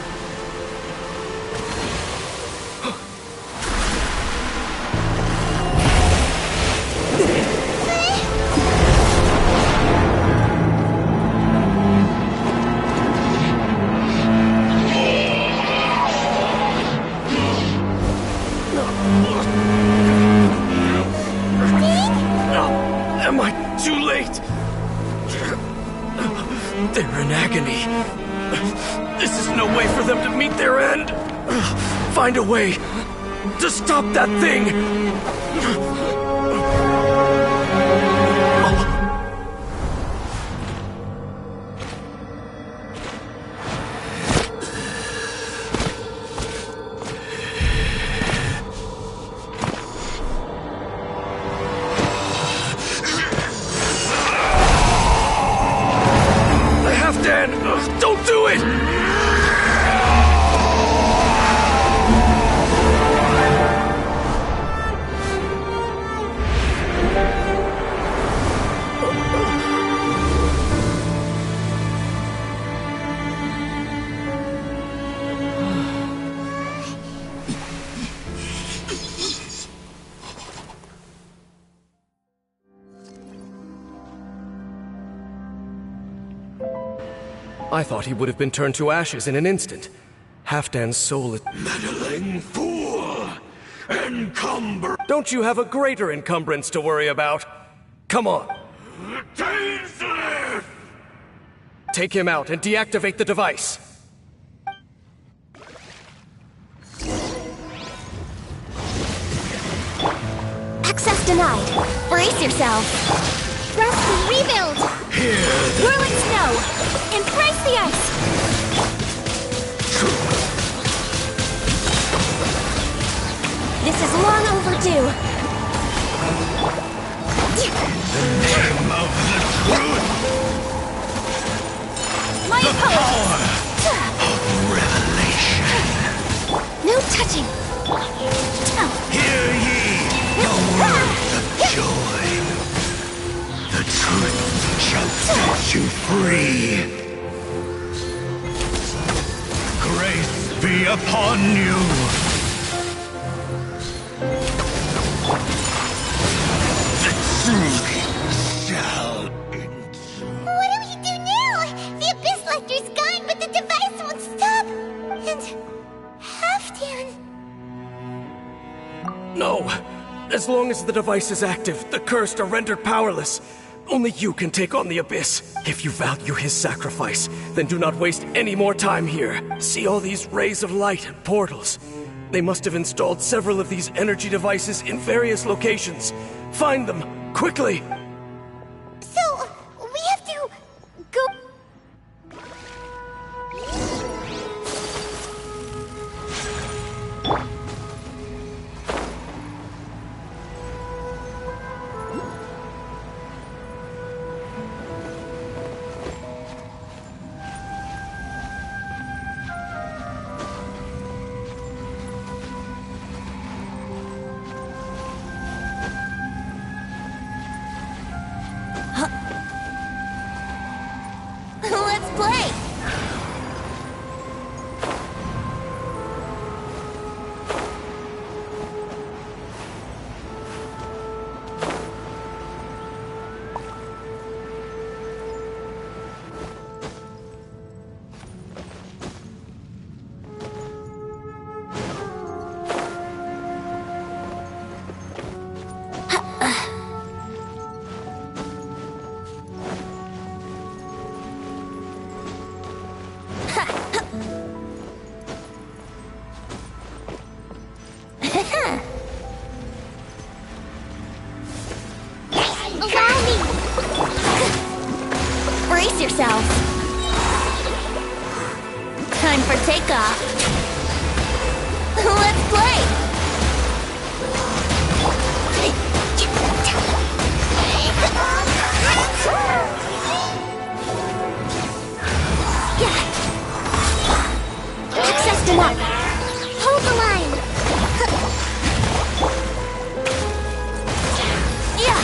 Am I too late? They're in agony. This is no way for them to meet their end. Find a way to stop that thing. Halfdan, don't do it! I thought he would have been turned to ashes in an instant. Halfdan's soul is... Meddling fool! Encumber! Don't you have a greater encumbrance to worry about? Come on. Tasteless! Take him out and deactivate the device. Access denied. Brace yourselves. Rest and rebuild. Here! Whirling snow. Embrace the ice. This is long overdue. Name of the truth! My The opponent. power of revelation! touching! Hear ye the word of joy. The truth shall set you free. Grace be upon you. The truth shall endure. What do we do now? The Abyss Lecter's gone, but the device won't stop. And Halfdan. No! As long as the device is active, the cursed are rendered powerless. Only you can take on the Abyss. If you value his sacrifice, then do not waste any more time here. See all these rays of light and portals? They must have installed several of these energy devices in various locations. Find them, quickly! So, we have to go... Let's play! Brace yourself. Time for takeoff. Let's play. Access to mark. Hold the line. Yeah.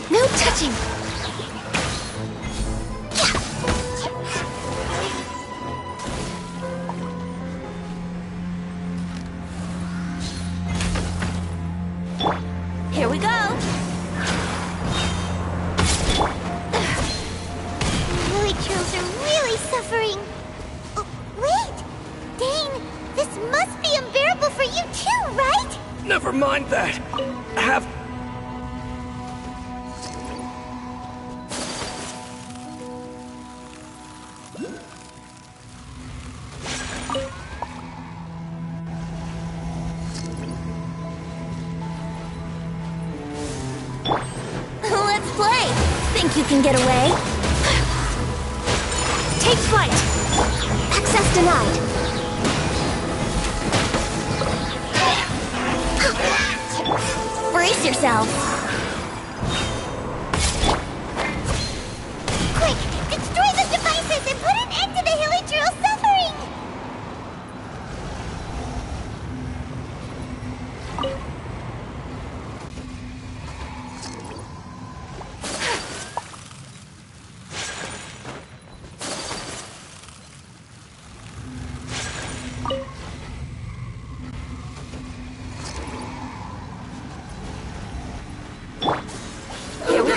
No touching. Here we go. Lily Trills are really suffering. Oh, wait! Dane, this must be unbearable for you too, right? Never mind that. Have... Let's play! Think you can get away? Take flight! Access denied. Brace yourself! Quick! Destroy the devices and put an end to the Hilichurl's suffering! Here we go!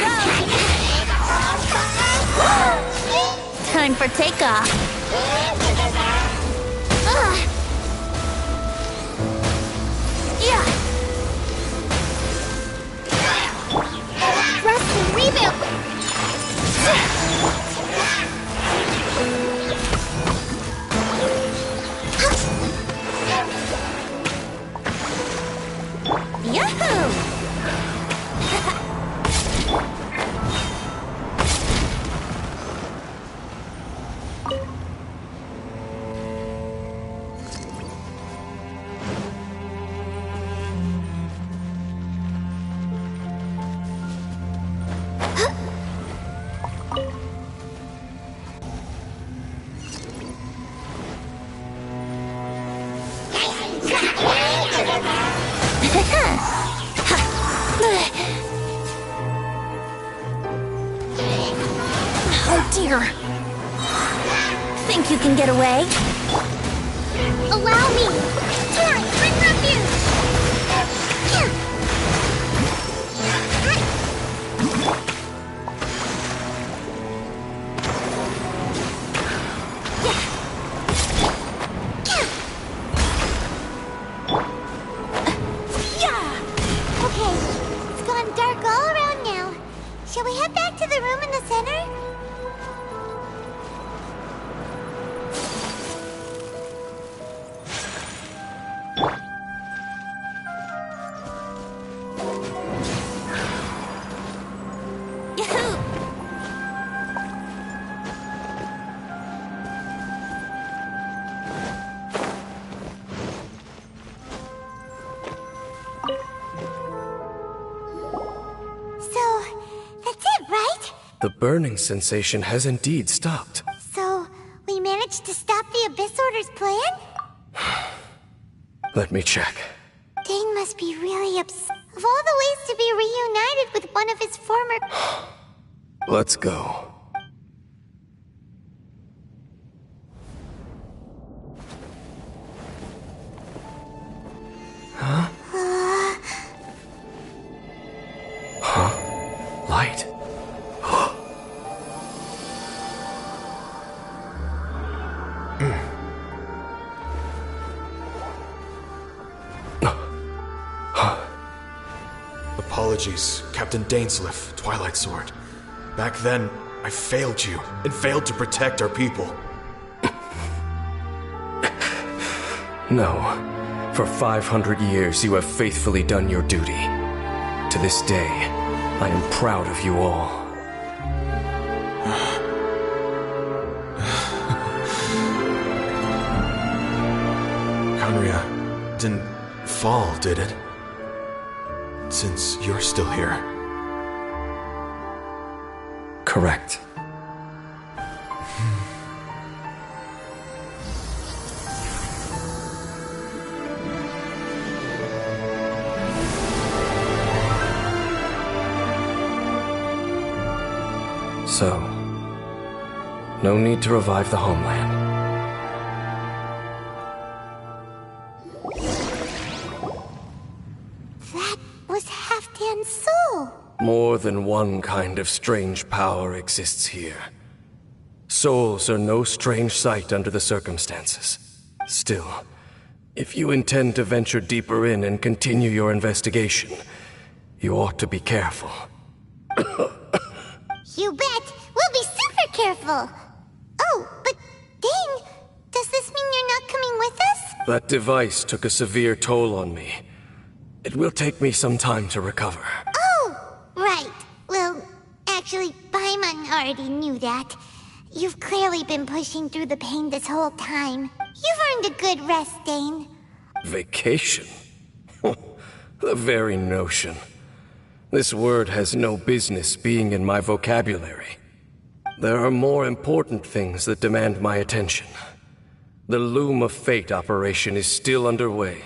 Time for takeoff. Yeah. Rest and rebuild. Yahoo! Oh dear. Think you can get away? Allow me! Torrent, bring refuge! Okay, it's gone dark all around now. Shall we head back to the room in the center? The burning sensation has indeed stopped. So, we managed to stop the Abyss Order's plan? Let me check. Dane must be really upset. Of all the ways to be reunited with one of his former... Let's go. Huh? Huh? Light. Apologies, Captain Dainsleif, Twilight Sword. Back then, I failed you, and failed to protect our people. No. For 500 years, you have faithfully done your duty. To this day, I am proud of you all. Conria didn't fall, did it? Since you're still here. Correct. So, no need to revive the homeland. More than one kind of strange power exists here. Souls are no strange sight under the circumstances. Still, if you intend to venture deeper in and continue your investigation, you ought to be careful. You bet! We'll be super careful! Oh, but Dane, does this mean you're not coming with us? That device took a severe toll on me. It will take me some time to recover. Right. Well, actually, Paimon already knew that. You've clearly been pushing through the pain this whole time. You've earned a good rest, Dane. Vacation? The very notion. This word has no business being in my vocabulary. There are more important things that demand my attention. The Loom of Fate operation is still underway.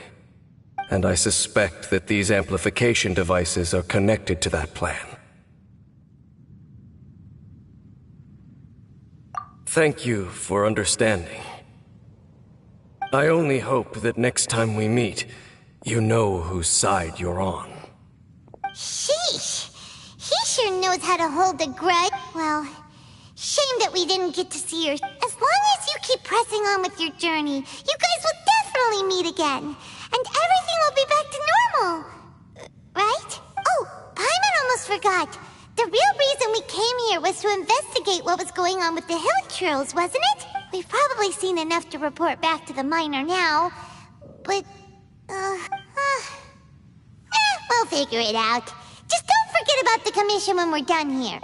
And I suspect that these amplification devices are connected to that plan. Thank you for understanding. I only hope that next time we meet, you know whose side you're on. Sheesh! He sure knows how to hold a grudge. Well, shame that we didn't get to see her. As long as you keep pressing on with your journey, you guys will definitely meet again. And everything will be back to normal. Right? Oh, Paimon almost forgot. The real reason we came here was to investigate what was going on with the hill trolls, wasn't it? We've probably seen enough to report back to the miner now. But, we'll figure it out. Just don't forget about the commission when we're done here.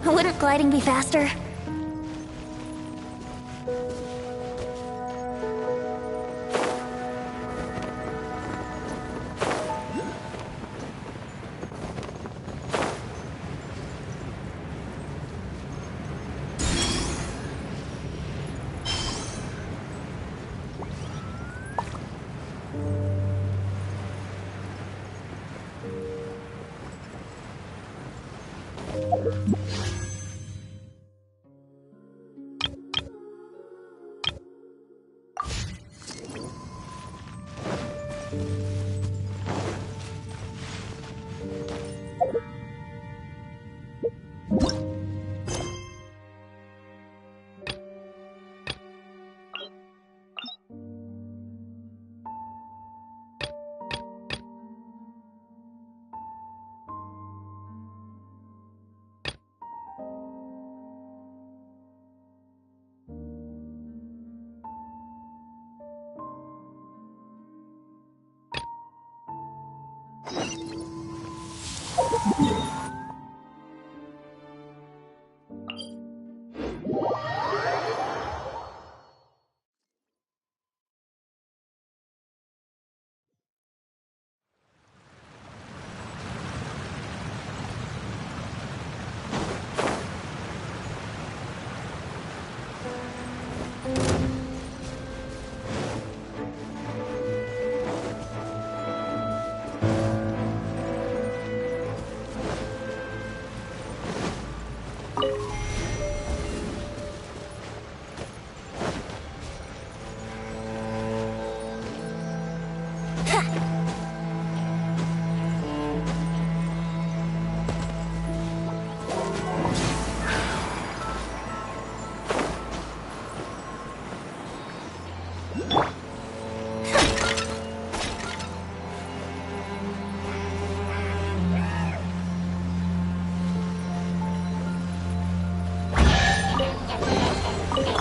Wouldn't gliding be faster?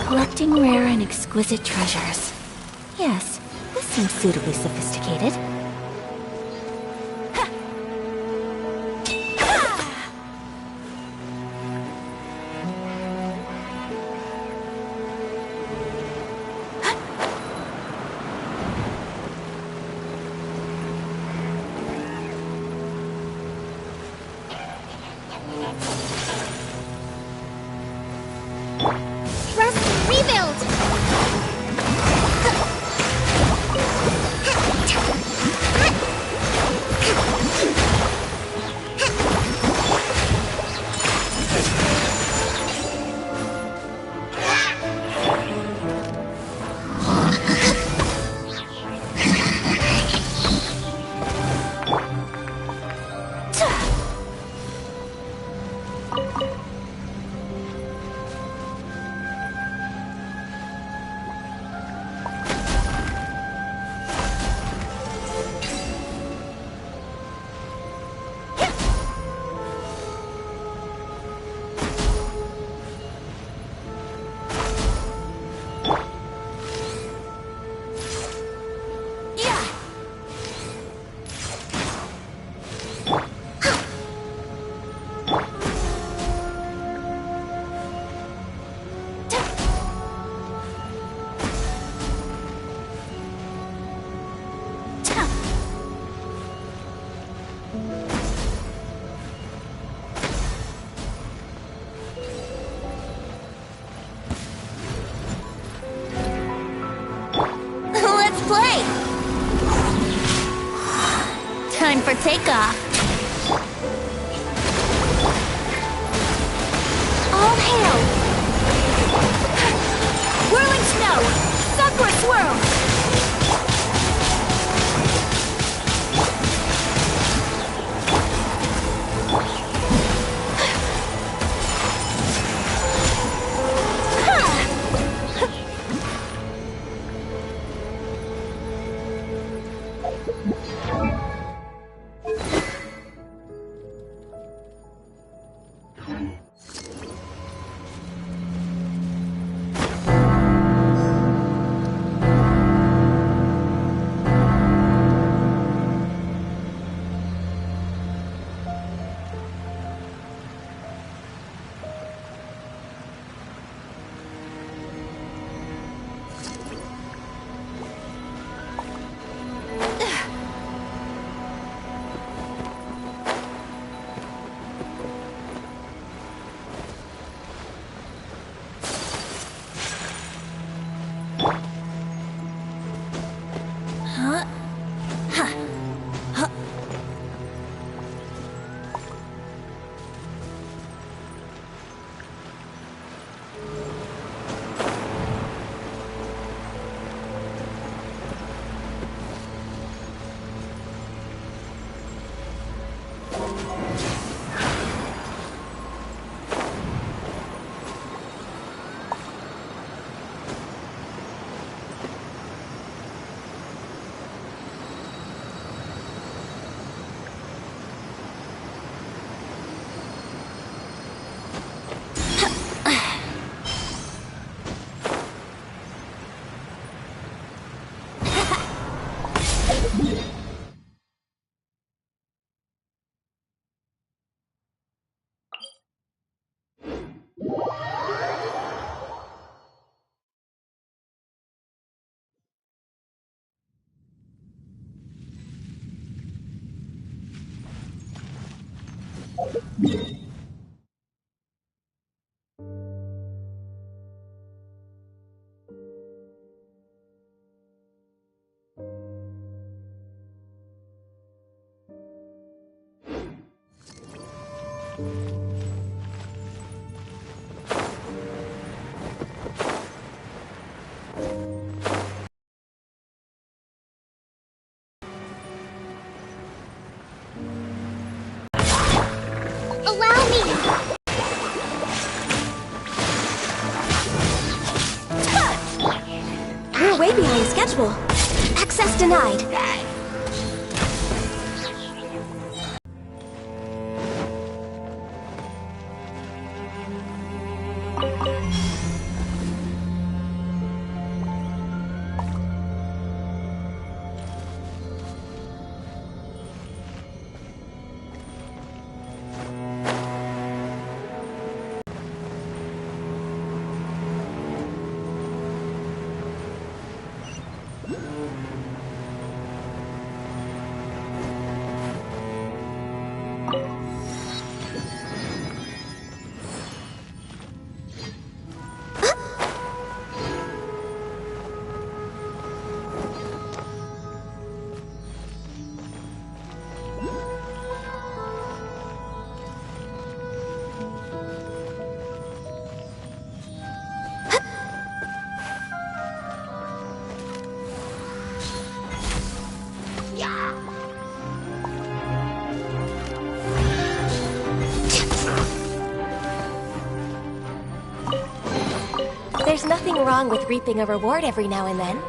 Collecting rare and exquisite treasures. Yes, this seems suitably sophisticated. Time for takeoff. All hail! Whirling snow! Sakura swirl! Allow me! We're way behind schedule. Access denied. There's nothing wrong with reaping a reward every now and then.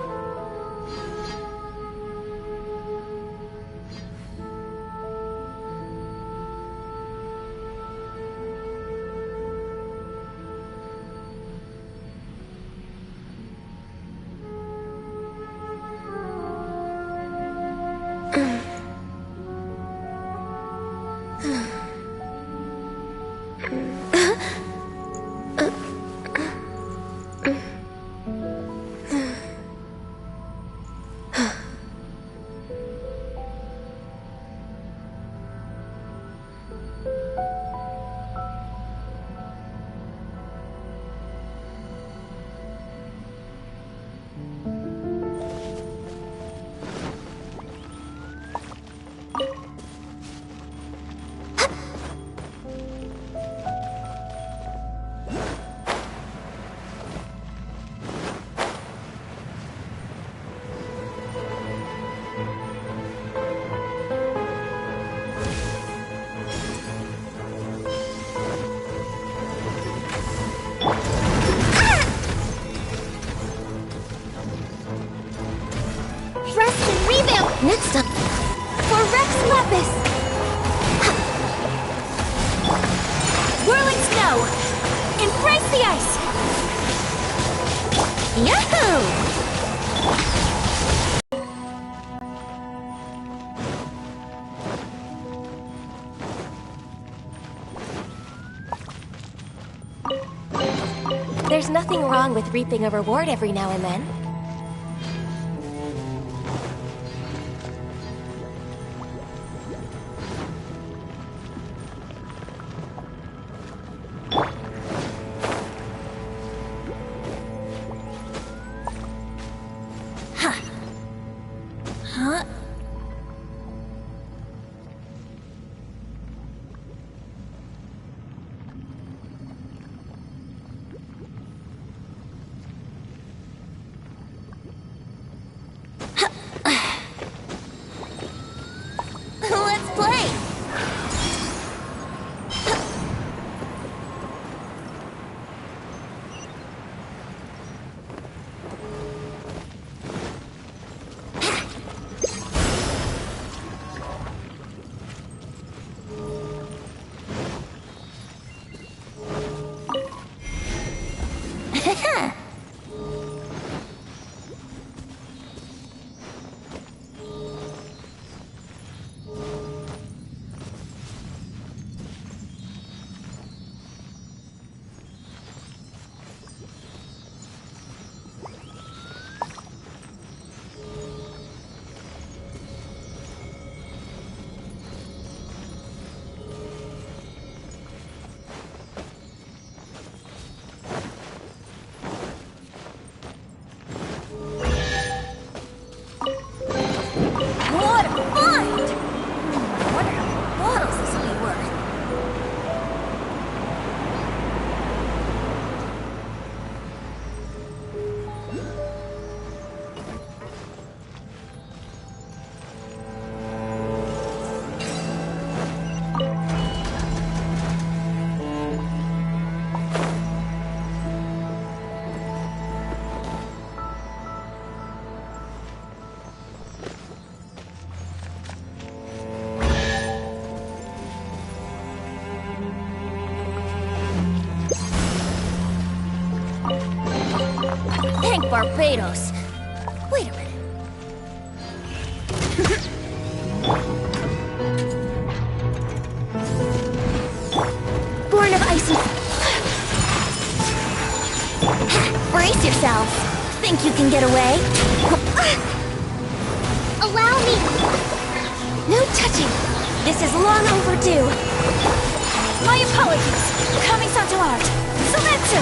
Next up, for Rex Lapis! Whirling snow! Embrace the ice! Yahoo! There's nothing wrong with reaping a reward every now and then. Barbados. Wait a minute. Born of icy... Brace yourselves. Think you can get away? Allow me... No touching. This is long overdue. My apologies. Coming to art. Semetsu!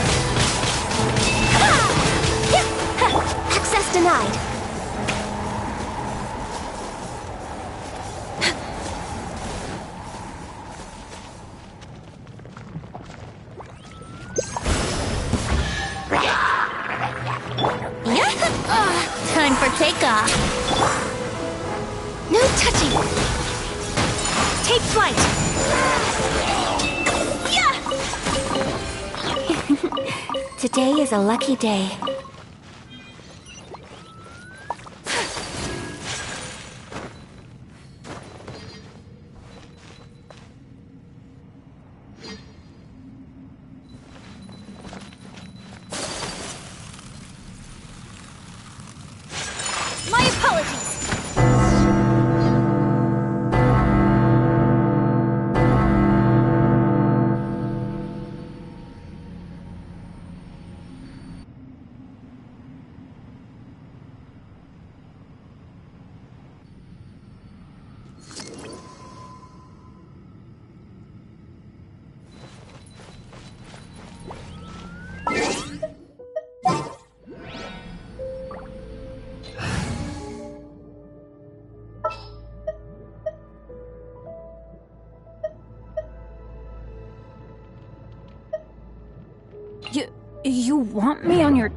Access denied. Time for takeoff. No touching. Take flight. Today is a lucky day. My apologies. You want me on your...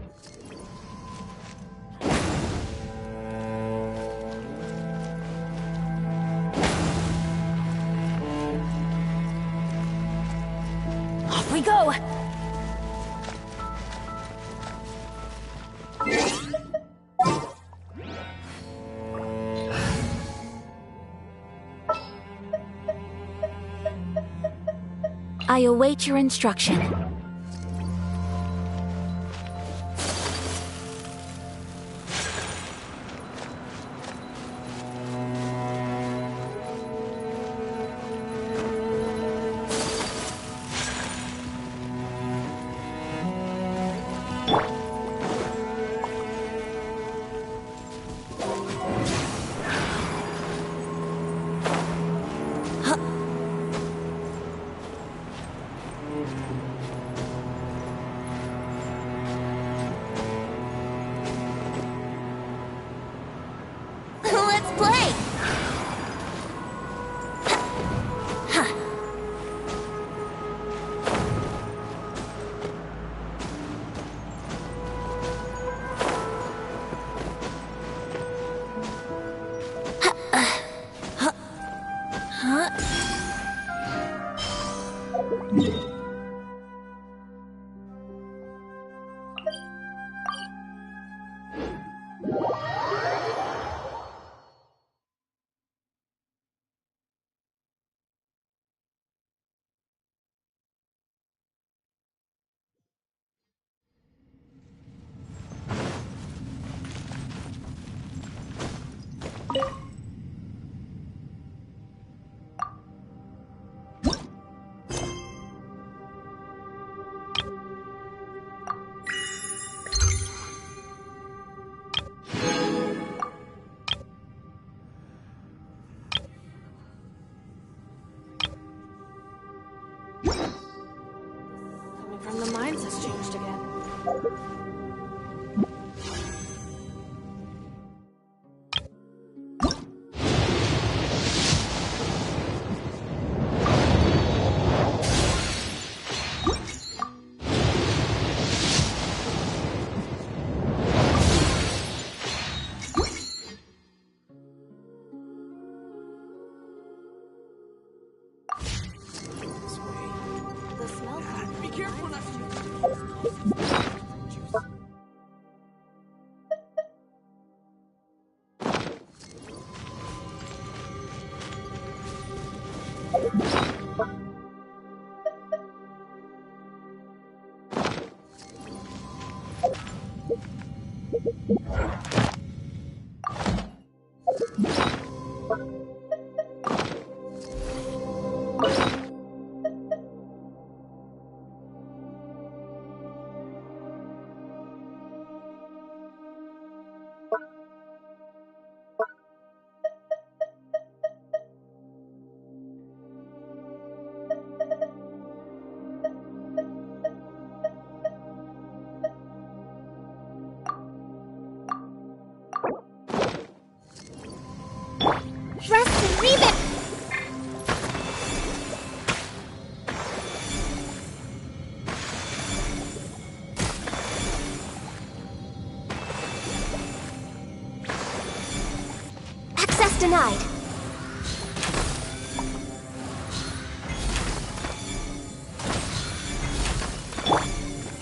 Off we go! I await your instruction. Let's play! From the mines has changed again. The smell. Be careful, Rest and rebuild! Access denied.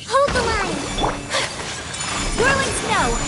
Hold the line! Whirling snow!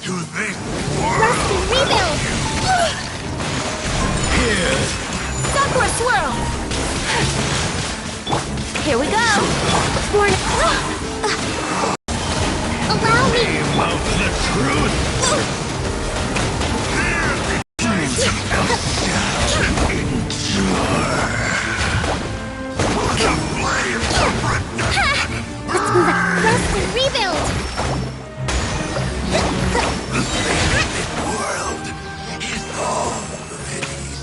To this world! Rest and rebuild! Here! Sakura swirl! Here we go! Allow me! Name of the Rest and rebuild! World is all that is.